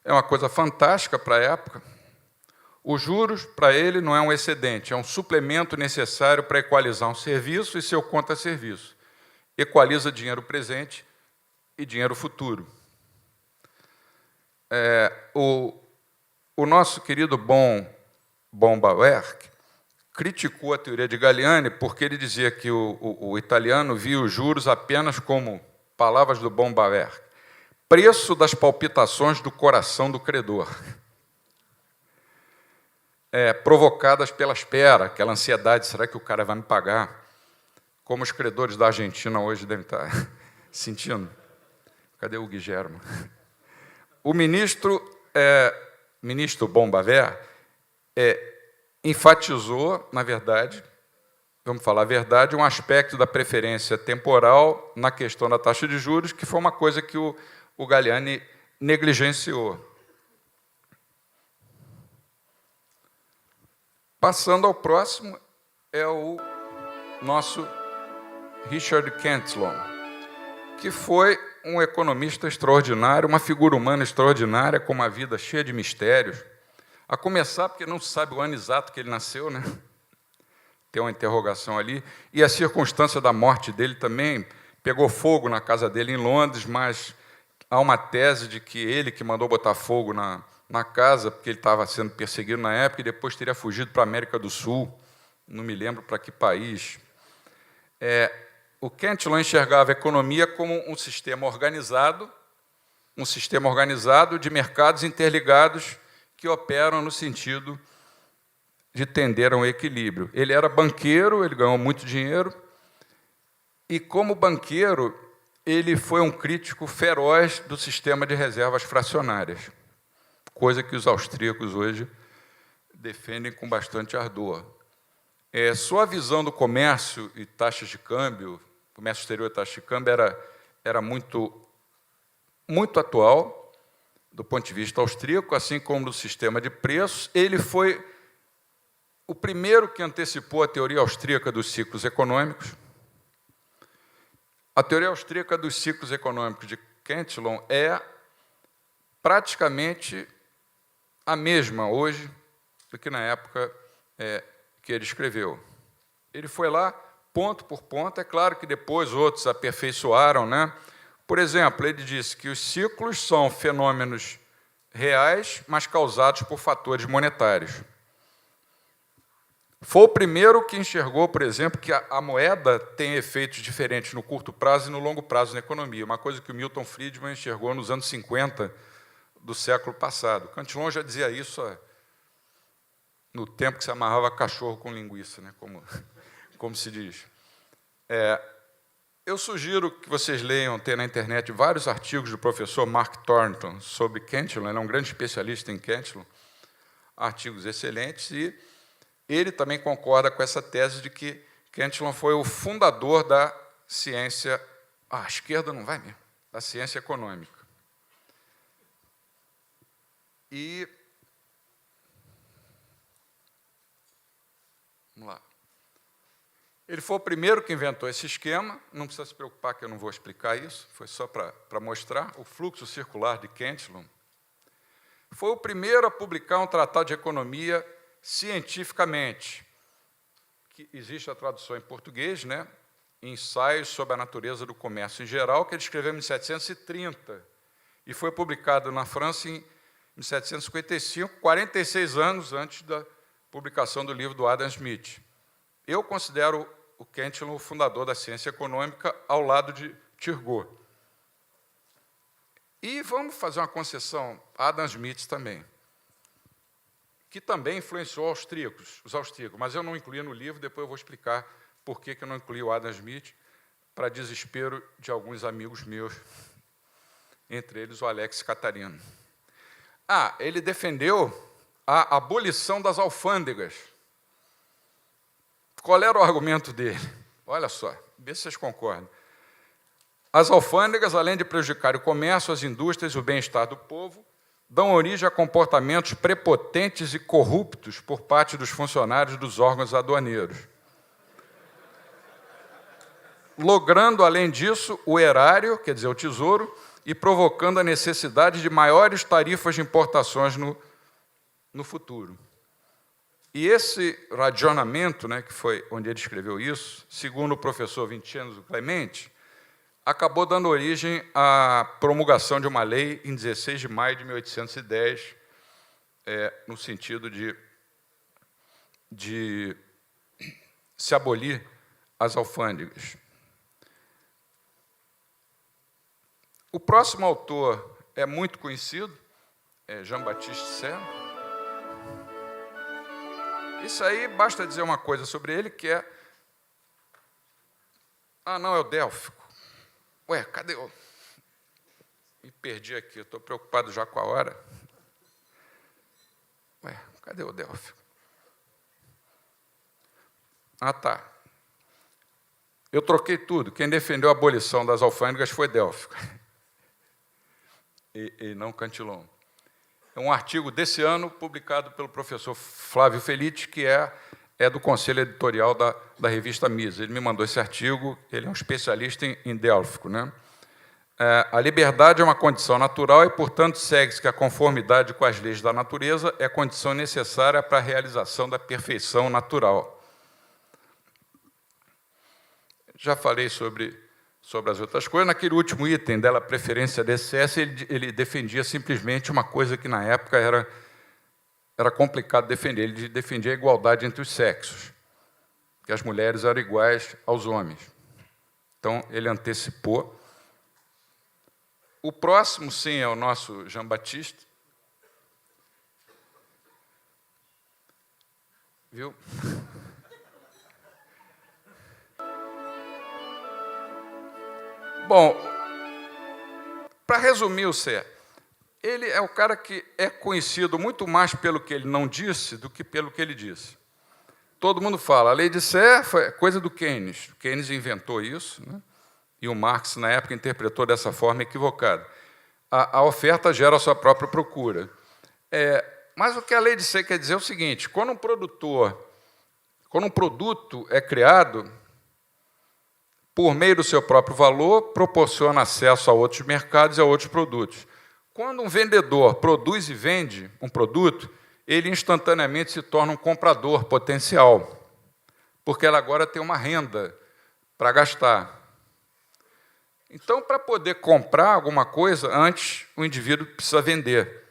é uma coisa fantástica para a época. Os juros, para ele, não é um excedente, é um suplemento necessário para equalizar um serviço e seu contra-serviço. Equaliza dinheiro presente e dinheiro futuro. O nosso querido Bauer criticou a teoria de Galliani porque ele dizia que o italiano via os juros apenas como, palavras do Bauer, preço das palpitações do coração do credor, provocadas pela espera, aquela ansiedade, será que o cara vai me pagar? Como os credores da Argentina hoje devem estar sentindo. Cadê o Guilherme? O ministro Bauer enfatizou, na verdade, vamos falar a verdade, um aspecto da preferência temporal na questão da taxa de juros, que foi uma coisa que o Galliani negligenciou. Passando ao próximo, é o nosso Richard Cantillon, que foi um economista extraordinário, uma figura humana extraordinária, com uma vida cheia de mistérios, a começar porque não se sabe o ano exato que ele nasceu, né? Tem uma interrogação ali, e a circunstância da morte dele também pegou fogo na casa dele em Londres, mas há uma tese de que ele que mandou botar fogo na casa, porque ele estava sendo perseguido na época, e depois teria fugido para a América do Sul, não me lembro para que país. O Cantillon enxergava a economia como um sistema organizado de mercados interligados que operam no sentido de tender a um equilíbrio. Ele era banqueiro, ele ganhou muito dinheiro, e, como banqueiro, ele foi um crítico feroz do sistema de reservas fracionárias, coisa que os austríacos hoje defendem com bastante ardor. Sua visão do comércio e taxas de câmbio, comércio exterior e taxa de câmbio, era muito atual, do ponto de vista austríaco, assim como do sistema de preços. Ele foi o primeiro que antecipou a teoria austríaca dos ciclos econômicos. A teoria austríaca dos ciclos econômicos de Cantillon é praticamente a mesma hoje do que na época que ele escreveu. Ele foi lá, ponto por ponto, é claro que depois outros aperfeiçoaram, né? Por exemplo, ele disse que os ciclos são fenômenos reais, mas causados por fatores monetários. Foi o primeiro que enxergou, por exemplo, que a moeda tem efeitos diferentes no curto prazo e no longo prazo na economia, uma coisa que o Milton Friedman enxergou nos anos 50 do século passado. Cantillon já dizia isso no tempo que se amarrava cachorro com linguiça, né? como se diz. Eu sugiro que vocês leiam, tem na internet vários artigos do professor Mark Thornton sobre Cantillon, ele é um grande especialista em Cantillon, artigos excelentes, e ele também concorda com essa tese de que Cantillon foi o fundador da ciência, a esquerda não vai mesmo, da ciência econômica. E vamos lá. Ele foi o primeiro que inventou esse esquema, não precisa se preocupar que eu não vou explicar isso, foi só para mostrar o fluxo circular de Cantillon. Foi o primeiro a publicar um tratado de economia cientificamente, que existe a tradução em português, né? Ensaios sobre a natureza do comércio em geral, que ele escreveu em 1730, e foi publicado na França em 1755, 46 anos antes da publicação do livro do Adam Smith. Eu considero o Cantillon o fundador da ciência econômica, ao lado de Turgot. E vamos fazer uma concessão a Adam Smith também, que também influenciou os austríacos, mas eu não incluí no livro, depois eu vou explicar por que eu não incluí o Adam Smith, para desespero de alguns amigos meus, entre eles o Alex Catarino. Ele defendeu a abolição das alfândegas. Qual era o argumento dele? Olha só, vê se vocês concordam. As alfândegas, além de prejudicar o comércio, as indústrias e o bem-estar do povo, dão origem a comportamentos prepotentes e corruptos por parte dos funcionários dos órgãos aduaneiros. logrando, além disso, o erário, quer dizer, o tesouro, e provocando a necessidade de maiores tarifas de importações no futuro. E esse racionamento, né, que foi onde ele escreveu isso, segundo o professor Vincenzo Clemente, acabou dando origem à promulgação de uma lei em 16 de maio de 1810, no sentido de se abolir as alfândegas. O próximo autor é muito conhecido, é Jean-Baptiste Say. Isso aí, basta dizer uma coisa sobre ele, que é... Ah, não, é o Délfico. Ué, cadê o... Me perdi aqui, estou preocupado já com a hora. Ué, cadê o Délfico? Ah, tá. Eu troquei tudo. Quem defendeu a abolição das alfândegas foi Délfico. E não Cantillon. É um artigo desse ano, publicado pelo professor Flávio Felitti, que é do conselho editorial da revista Mises. Ele me mandou esse artigo, ele é um especialista em Délfico, né? A liberdade é uma condição natural e, portanto, segue-se que a conformidade com as leis da natureza é condição necessária para a realização da perfeição natural. Já falei sobre as outras coisas. Naquele último item dela, preferência de excesso, ele defendia simplesmente uma coisa que, na época, era complicado defender. Ele defendia a igualdade entre os sexos, que as mulheres eram iguais aos homens. Então, ele antecipou. O próximo, sim, é o nosso Jean-Baptiste. Viu? Bom, para resumir o Say, ele é o cara que é conhecido muito mais pelo que ele não disse do que pelo que ele disse. Todo mundo fala, a lei de Say foi coisa do Keynes. O Keynes inventou isso, né? E o Marx, na época, interpretou dessa forma equivocada. A oferta gera a sua própria procura. Mas o que a lei de Say quer dizer é o seguinte, quando um produto é criado, por meio do seu próprio valor, proporciona acesso a outros mercados e a outros produtos. Quando um vendedor produz e vende um produto, ele instantaneamente se torna um comprador potencial, porque ela agora tem uma renda para gastar. Então, para poder comprar alguma coisa, antes o indivíduo precisa vender.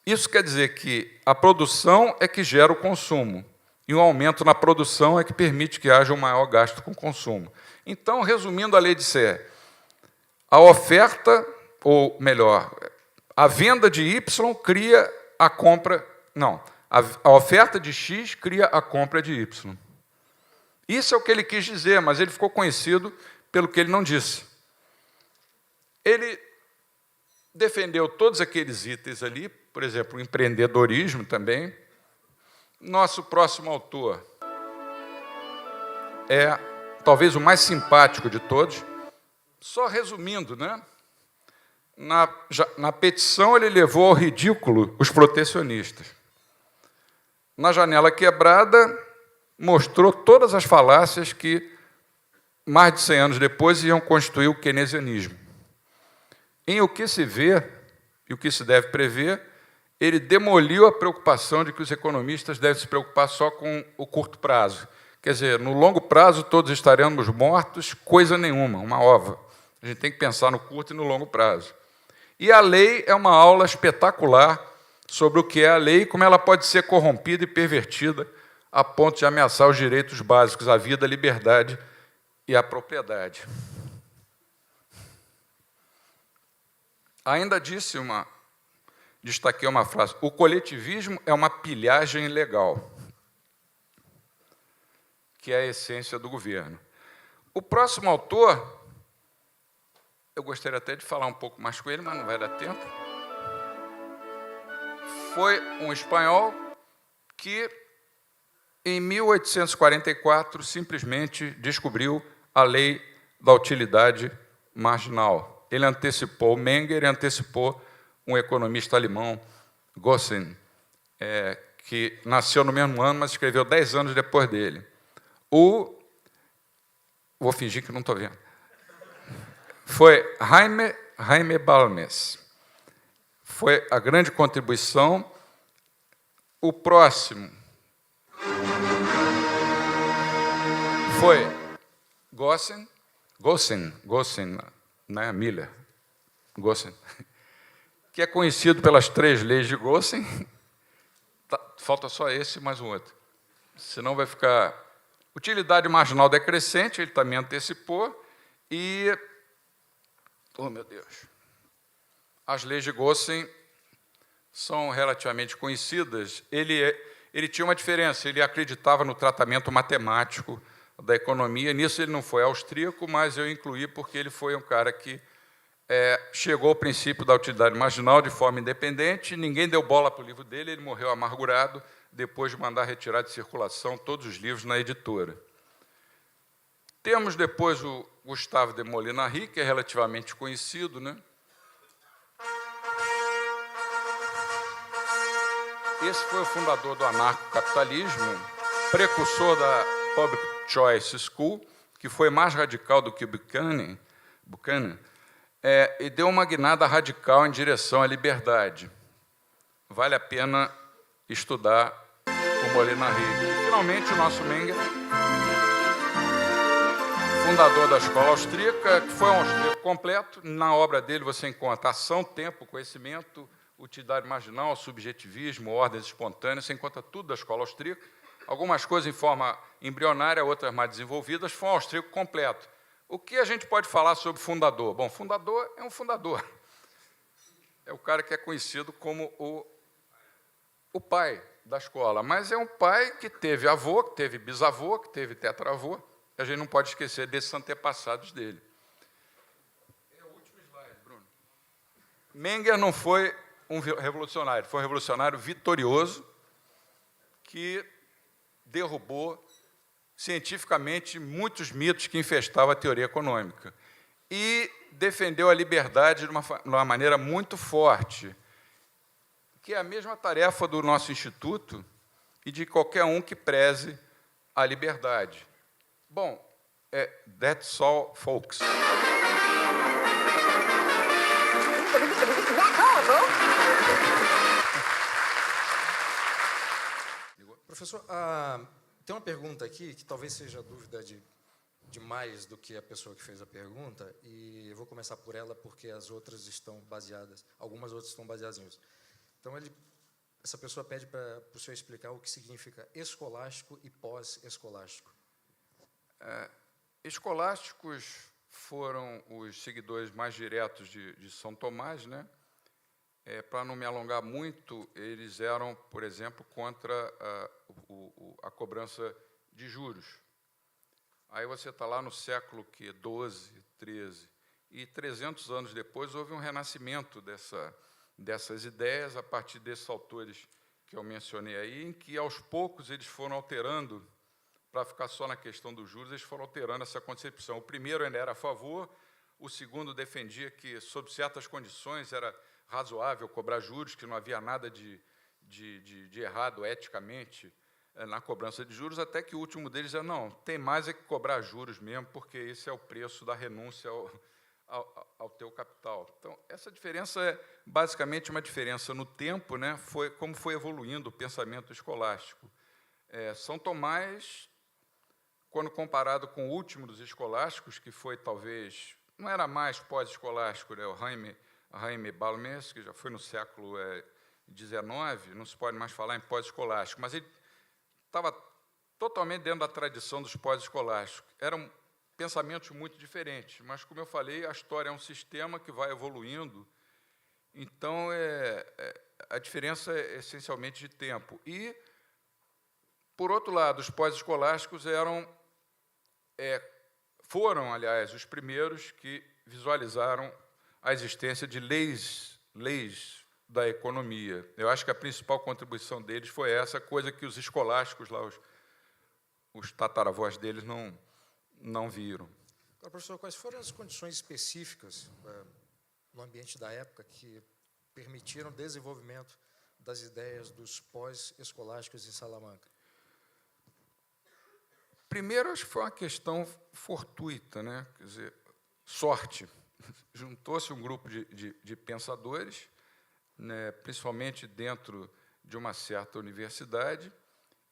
Isso quer dizer que a produção é que gera o consumo, e um aumento na produção é que permite que haja um maior gasto com o consumo. Então, resumindo a lei de Say, a oferta, ou melhor, a venda de Y cria a compra... Não, a oferta de X cria a compra de Y. Isso é o que ele quis dizer, mas ele ficou conhecido pelo que ele não disse. Ele defendeu todos aqueles itens ali, por exemplo, o empreendedorismo também. Nosso próximo autor é talvez o mais simpático de todos. Só resumindo, né? Na petição, ele levou ao ridículo os protecionistas. Na janela quebrada, mostrou todas as falácias que, mais de 100 anos depois, iam constituir o keynesianismo. Em O que se vê e o que se deve prever, ele demoliu a preocupação de que os economistas devem se preocupar só com o curto prazo. Quer dizer, no longo prazo, todos estaremos mortos, coisa nenhuma, uma ova. A gente tem que pensar no curto e no longo prazo. E a lei é uma aula espetacular sobre o que é a lei e como ela pode ser corrompida e pervertida a ponto de ameaçar os direitos básicos, a vida, a liberdade e a propriedade. Ainda destaquei uma frase, o coletivismo é uma pilhagem legal, que é a essência do governo. O próximo autor, eu gostaria até de falar um pouco mais com ele, mas não vai dar tempo, foi um espanhol que, em 1844, simplesmente descobriu a lei da utilidade marginal. Ele antecipou Menger e antecipou um economista alemão, Gossen, que nasceu no mesmo ano, mas escreveu 10 anos depois dele. Vou fingir que não estou vendo. Foi Jaime Balmes. Foi a grande contribuição. O próximo foi Gossen, né, Miller, Gossen, que é conhecido pelas 3 leis de Gossen. Falta só esse e mais um outro. Senão vai ficar... Utilidade marginal decrescente, ele também antecipou, e... Oh, meu Deus! As leis de Gossen são relativamente conhecidas. Ele tinha uma diferença, ele acreditava no tratamento matemático da economia. Nisso ele não foi austríaco, mas eu incluí porque ele foi um cara que chegou ao princípio da utilidade marginal de forma independente, ninguém deu bola para o livro dele, ele morreu amargurado, depois de mandar retirar de circulação todos os livros na editora. Temos depois o Gustave de Molinari, que é relativamente conhecido, né? Esse foi o fundador do anarcocapitalismo, precursor da Public Choice School, que foi mais radical do que o Buchanan, e deu uma guinada radical em direção à liberdade. Vale a pena estudar o Molinari. E, finalmente, o nosso Menger, fundador da escola austríaca, que foi um austríaco completo. Na obra dele você encontra ação, tempo, conhecimento, utilidade marginal, subjetivismo, ordens espontâneas, você encontra tudo da escola austríaca. Algumas coisas em forma embrionária, outras mais desenvolvidas. Foi um austríaco completo. O que a gente pode falar sobre fundador? Bom, fundador é um fundador. É o cara que é conhecido como o pai da escola, mas é um pai que teve avô, que teve bisavô, que teve tetravô. A gente não pode esquecer desses antepassados dele. É o último slide, Bruno. Menger não foi um revolucionário, foi um revolucionário vitorioso que derrubou cientificamente muitos mitos que infestavam a teoria econômica e defendeu a liberdade de uma maneira muito forte, que é a mesma tarefa do nosso instituto e de qualquer um que preze a liberdade. Bom, that's all, folks. Professor, tem uma pergunta aqui que talvez seja dúvida de mais do que a pessoa que fez a pergunta, e eu vou começar por ela porque as outras estão baseadas, algumas outras estão baseadas nisso. Então, essa pessoa pede para o senhor explicar o que significa escolástico e pós-escolástico. Escolásticos foram os seguidores mais diretos de São Tomás, né? Para não me alongar muito, eles eram, por exemplo, contra a cobrança de juros. Aí você está lá no século XII, XIII, e 300 anos depois houve um renascimento dessas ideias, a partir desses autores que eu mencionei aí, em que, aos poucos, eles foram alterando, para ficar só na questão dos juros, eles foram alterando essa concepção. O primeiro ainda era a favor, o segundo defendia que, sob certas condições, era razoável cobrar juros, que não havia nada de errado eticamente na cobrança de juros, até que o último deles é, não, tem mais é que cobrar juros mesmo, porque esse é o preço da renúncia ao teu capital. Então, essa diferença é basicamente uma diferença no tempo, né? Como foi evoluindo o pensamento escolástico. São Tomás, quando comparado com o último dos escolásticos, que foi, talvez, não era mais pós-escolástico, né? O Jaime Balmes, que já foi no século XIX, não se pode mais falar em pós-escolástico, mas ele estava totalmente dentro da tradição dos pós-escolásticos. Eram pensamentos muito diferentes, mas, como eu falei, a história é um sistema que vai evoluindo, então a diferença é essencialmente de tempo. E, por outro lado, os pós-escolásticos foram, aliás, os primeiros que visualizaram a existência de leis da economia. Eu acho que a principal contribuição deles foi essa coisa que os escolásticos, lá, os tataravós deles, não viram. Agora, professor, quais foram as condições específicas no ambiente da época que permitiram o desenvolvimento das ideias dos pós-escolásticos em Salamanca? Primeiro, acho que foi uma questão fortuita, né? Quer dizer, sorte. Juntou-se um grupo de pensadores, né, principalmente dentro de uma certa universidade,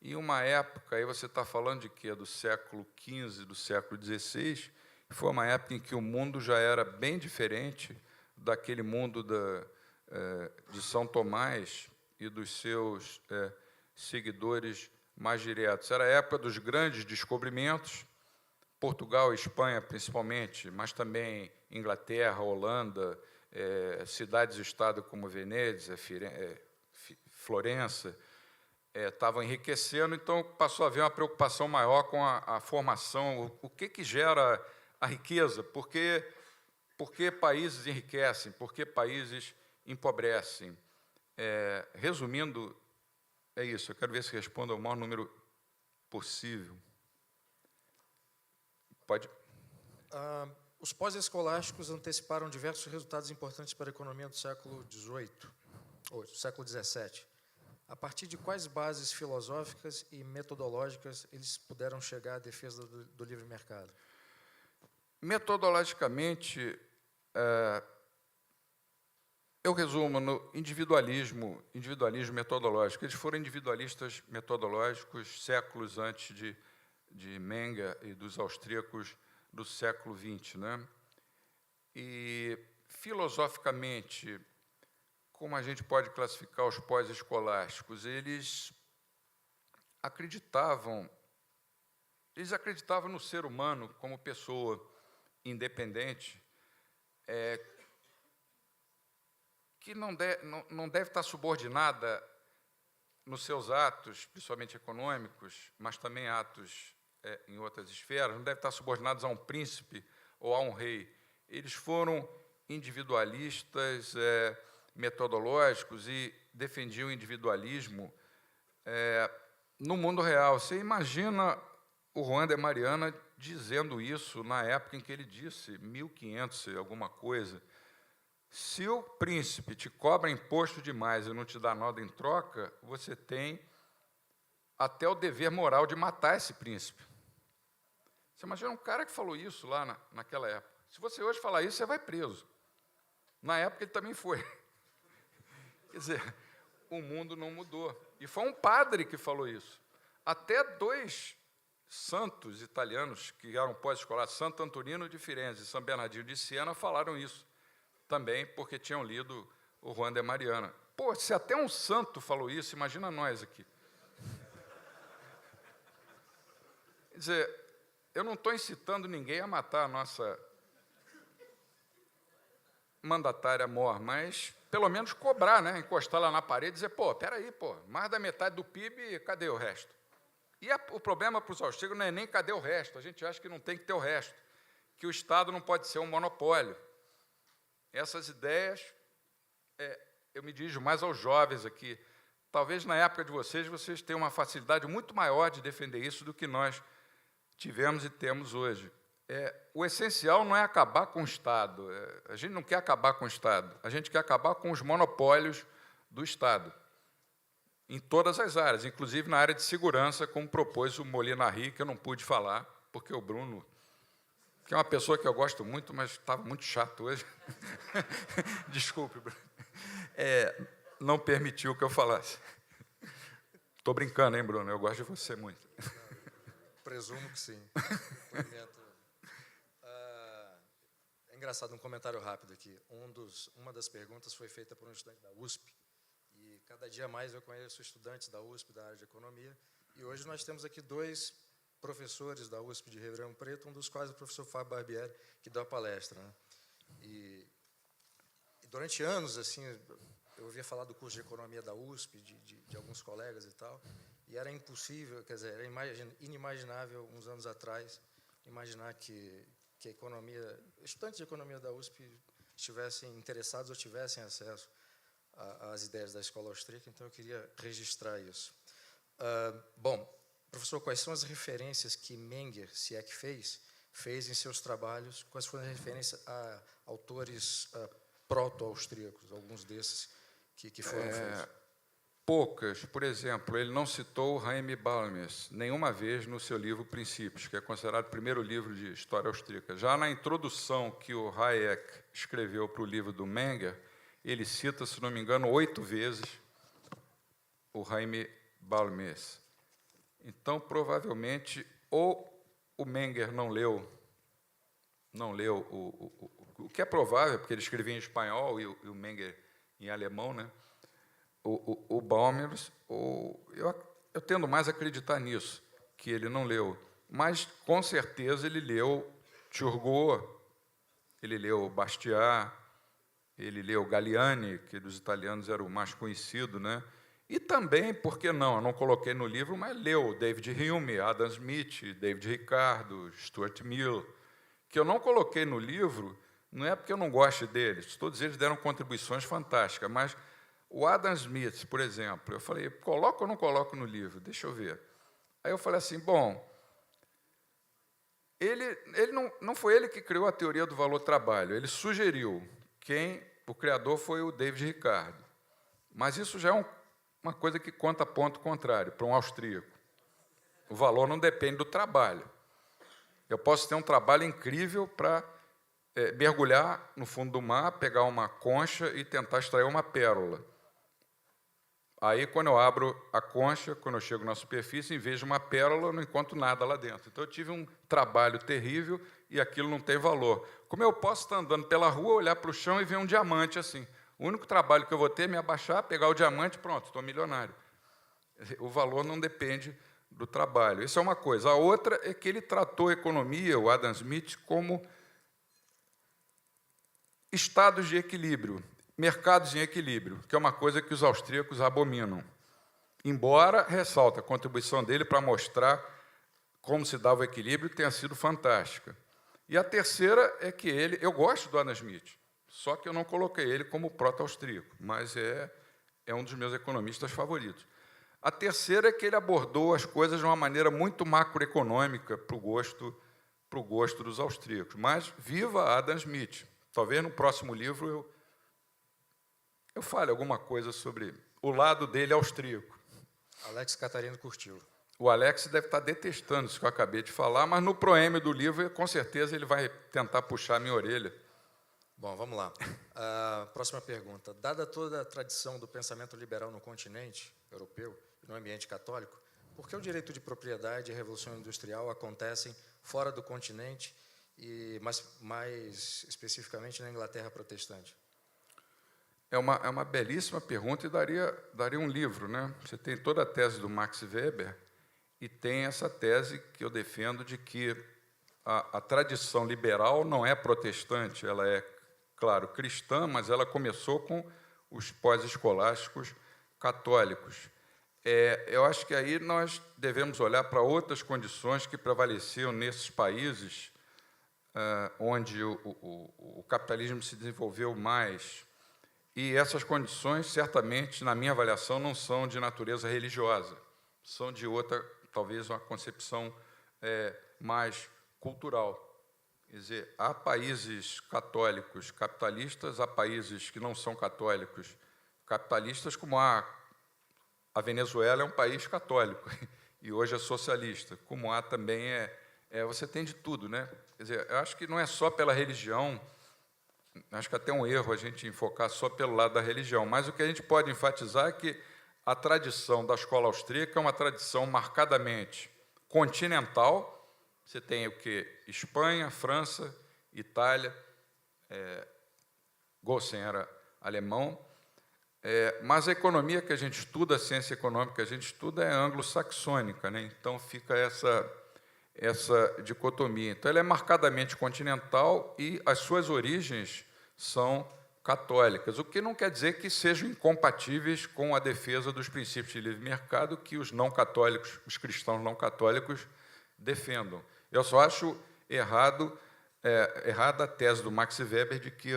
e uma época, aí você está falando de quê? Do século XV, do século XVI, foi uma época em que o mundo já era bem diferente daquele mundo de São Tomás e dos seus seguidores mais diretos. Era a época dos grandes descobrimentos, Portugal e Espanha, principalmente, mas também Inglaterra, Holanda, cidades-estado como Veneza, Florença, estavam enriquecendo, então passou a haver uma preocupação maior com a formação, o que gera a riqueza, por que países enriquecem, por que países empobrecem. Resumindo, é isso, eu quero ver se respondo ao maior número possível. Pode. Os pós-escolásticos anteciparam diversos resultados importantes para a economia do século XVIII, ou do século XVII. A partir de quais bases filosóficas e metodológicas eles puderam chegar à defesa do livre mercado? Metodologicamente, eu resumo no individualismo metodológico. Eles foram individualistas metodológicos séculos antes de Menger e dos austríacos do século XX, né? E, filosoficamente, como a gente pode classificar os pós-escolásticos? Eles acreditavam no ser humano como pessoa independente, que não deve estar subordinada nos seus atos, principalmente econômicos, mas também atos em outras esferas, não deve estar subordinados a um príncipe ou a um rei. Eles foram individualistas, metodológicos e defendiam o individualismo no mundo real. Você imagina o Juan de Mariana dizendo isso na época em que ele disse, 1500 alguma coisa, se o príncipe te cobra imposto demais e não te dá nada em troca, você tem até o dever moral de matar esse príncipe. Você imagina um cara que falou isso lá naquela época. Se você hoje falar isso, você vai preso. Na época, ele também foi. Quer dizer, o mundo não mudou. E foi um padre que falou isso. Até dois santos italianos, que eram pós-escolares, Santo Antonino de Firenze e São Bernardino de Siena, falaram isso também, porque tinham lido o Juan de Mariana. Pô, se até um santo falou isso, imagina nós aqui. Quer dizer, eu não estou incitando ninguém a matar a nossa mandatária mor, mas pelo menos cobrar, né? Encostar lá na parede e dizer, pô, peraí, mais da metade do PIB, cadê o resto? E o problema para os austríacos não é nem cadê o resto, a gente acha que não tem que ter o resto, que o Estado não pode ser um monopólio. Essas ideias, eu me dirijo mais aos jovens aqui, talvez na época de vocês tenham uma facilidade muito maior de defender isso do que nós tivemos e temos hoje. O essencial não é acabar com o Estado, a gente não quer acabar com o Estado, a gente quer acabar com os monopólios do Estado, em todas as áreas, inclusive na área de segurança, como propôs o Molinari, que eu não pude falar, porque o Bruno, que é uma pessoa que eu gosto muito, mas estava muito chato hoje, desculpe, Bruno, não permitiu que eu falasse. Estou brincando, hein, Bruno? Eu gosto de você muito. Presumo que sim. É engraçado, um comentário rápido aqui. Uma das perguntas foi feita por um estudante da USP, e cada dia mais eu conheço estudantes da USP, da área de economia, e hoje nós temos aqui dois professores da USP de Ribeirão Preto, um dos quais é o professor Fábio Barbieri, que deu a palestra, né? E durante anos, assim, eu ouvia falar do curso de economia da USP, de alguns colegas e tal, e era impossível, quer dizer, era inimaginável, uns anos atrás, imaginar que a economia, estudantes de economia da USP estivessem interessados ou tivessem acesso às ideias da escola austríaca, então eu queria registrar isso. Bom, professor, quais são as referências que Menger, se é que fez em seus trabalhos, quais foram as referências a autores proto-austríacos, alguns desses que foram feitos? poucas. Por exemplo, ele não citou Jaime Balmes nenhuma vez no seu livro Princípios, que é considerado o primeiro livro de história austríaca. Já na introdução que o Hayek escreveu para o livro do Menger, ele cita, se não me engano, 8 vezes o Jaime Balmes. Então, provavelmente, ou o Menger não leu o que é provável, porque ele escrevia em espanhol e o Menger em alemão, né? O Balmes, eu tendo mais a acreditar nisso, que ele não leu, mas, com certeza, ele leu Turgot, ele leu Bastiat, ele leu Galliani, que dos italianos era o mais conhecido, né? E também, por que não? Eu não coloquei no livro, mas leu David Hume, Adam Smith, David Ricardo, Stuart Mill, que eu não coloquei no livro, não é porque eu não goste deles, todos eles deram contribuições fantásticas, mas o Adam Smith, por exemplo, eu falei, coloco ou não coloco no livro? Deixa eu ver. Aí eu falei assim, bom, ele não foi ele que criou a teoria do valor-trabalho, ele sugeriu, o criador foi o David Ricardo, mas isso já é uma coisa que conta ponto contrário, para um austríaco. O valor não depende do trabalho. Eu posso ter um trabalho incrível para mergulhar no fundo do mar, pegar uma concha e tentar extrair uma pérola. Aí, quando eu abro a concha, quando eu chego na superfície, em vez de uma pérola, eu não encontro nada lá dentro. Então, eu tive um trabalho terrível e aquilo não tem valor. Como eu posso estar andando pela rua, olhar para o chão e ver um diamante assim? O único trabalho que eu vou ter é me abaixar, pegar o diamante, pronto, estou milionário. O valor não depende do trabalho. Isso é uma coisa. A outra é que ele tratou a economia, o Adam Smith, como estados de equilíbrio, mercados em equilíbrio, que é uma coisa que os austríacos abominam. Embora, ressalta, a contribuição dele para mostrar como se dava o equilíbrio tenha sido fantástica. E a terceira é que eu gosto do Adam Smith, só que eu não coloquei ele como proto-austríaco, mas é um dos meus economistas favoritos. A terceira é que ele abordou as coisas de uma maneira muito macroeconômica para o gosto dos austríacos. Mas viva Adam Smith! Talvez no próximo livro eu fale alguma coisa sobre o lado dele austríaco. Alex Catarino curtiu. O Alex deve estar detestando isso que eu acabei de falar, mas no proêmio do livro, com certeza, ele vai tentar puxar a minha orelha. Bom, vamos lá. Próxima pergunta. Dada toda a tradição do pensamento liberal no continente europeu e no ambiente católico, por que o direito de propriedade e a Revolução Industrial acontecem fora do continente, e mais especificamente na Inglaterra protestante? É uma belíssima pergunta e daria um livro, né? Você tem toda a tese do Max Weber e tem essa tese que eu defendo de que a tradição liberal não é protestante, ela é, claro, cristã, mas ela começou com os pós-escolásticos católicos. Eu acho que aí nós devemos olhar para outras condições que prevaleciam nesses países onde o capitalismo se desenvolveu mais. E essas condições, certamente, na minha avaliação, não são de natureza religiosa, são de outra, talvez, uma concepção mais cultural. Quer dizer, há países católicos capitalistas, há países que não são católicos capitalistas, como a Venezuela é um país católico e hoje é socialista, como há também você tem de tudo, né? Quer dizer, eu acho que não é só pela religião, acho que até um erro a gente enfocar só pelo lado da religião, mas o que a gente pode enfatizar é que a tradição da escola austríaca é uma tradição marcadamente continental. Você tem o quê? Espanha, França, Itália, Gossen era alemão, mas a economia que a gente estuda, a ciência econômica que a gente estuda é anglo-saxônica, né? Então fica essa dicotomia. Então, ela é marcadamente continental e as suas origens são católicas, o que não quer dizer que sejam incompatíveis com a defesa dos princípios de livre mercado que os não católicos, os cristãos não católicos, defendam. Eu só acho errada a tese do Max Weber de que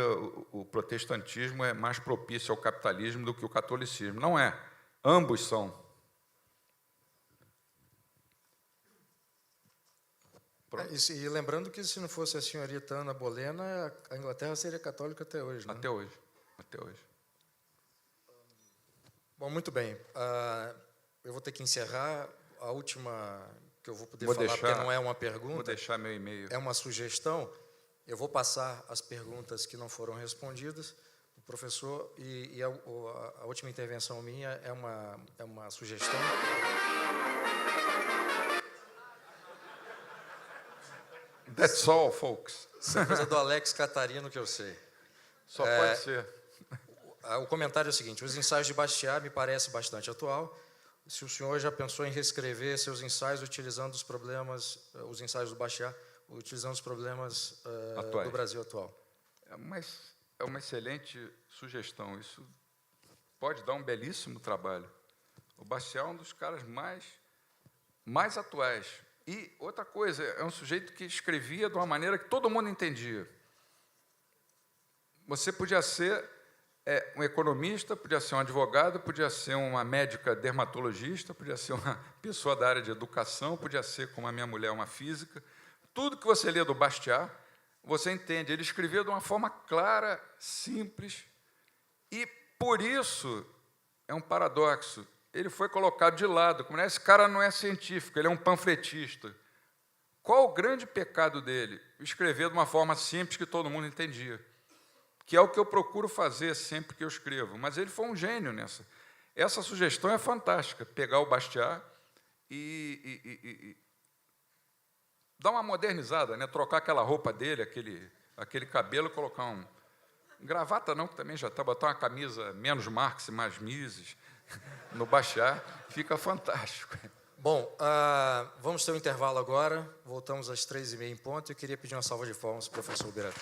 o protestantismo é mais propício ao capitalismo do que o catolicismo. Não é. Ambos são. E lembrando que, se não fosse a senhorita Ana Bolena, a Inglaterra seria católica até hoje, né? Até hoje. Bom, muito bem. Eu vou ter que encerrar. A última que eu vou poder falar, porque não é uma pergunta. Vou deixar meu e-mail. É uma sugestão. Eu vou passar as perguntas que não foram respondidas para o professor, e a última intervenção minha é uma sugestão. That's all, folks. Isso é coisa do Alex Catarino que eu sei. Só pode ser. O comentário é o seguinte: os ensaios de Bastiat me parece bastante atual. Se o senhor já pensou em reescrever seus ensaios utilizando os ensaios do Bastiat, utilizando os problemas do Brasil atual? É uma excelente sugestão. Isso pode dar um belíssimo trabalho. O Bastiat é um dos caras mais atuais. E outra coisa, é um sujeito que escrevia de uma maneira que todo mundo entendia. Você podia ser um economista, podia ser um advogado, podia ser uma médica dermatologista, podia ser uma pessoa da área de educação, podia ser, como a minha mulher, uma física. Tudo que você lê do Bastiat, você entende. Ele escrevia de uma forma clara, simples, e, por isso, é um paradoxo. Ele foi colocado de lado, como esse cara não é científico, ele é um panfletista. Qual o grande pecado dele? Escrever de uma forma simples que todo mundo entendia, que é o que eu procuro fazer sempre que eu escrevo. Mas ele foi um gênio nessa. Essa sugestão é fantástica, pegar o Bastiat e dar uma modernizada, né? Trocar aquela roupa dele, aquele cabelo, colocar gravata não, que também já está, botar uma camisa menos Marx e mais Mises no Bastiat, fica fantástico. Bom, vamos ter um intervalo agora, voltamos às 3h30 em ponto. Eu queria pedir uma salva de palmas para o professor Ubiratan.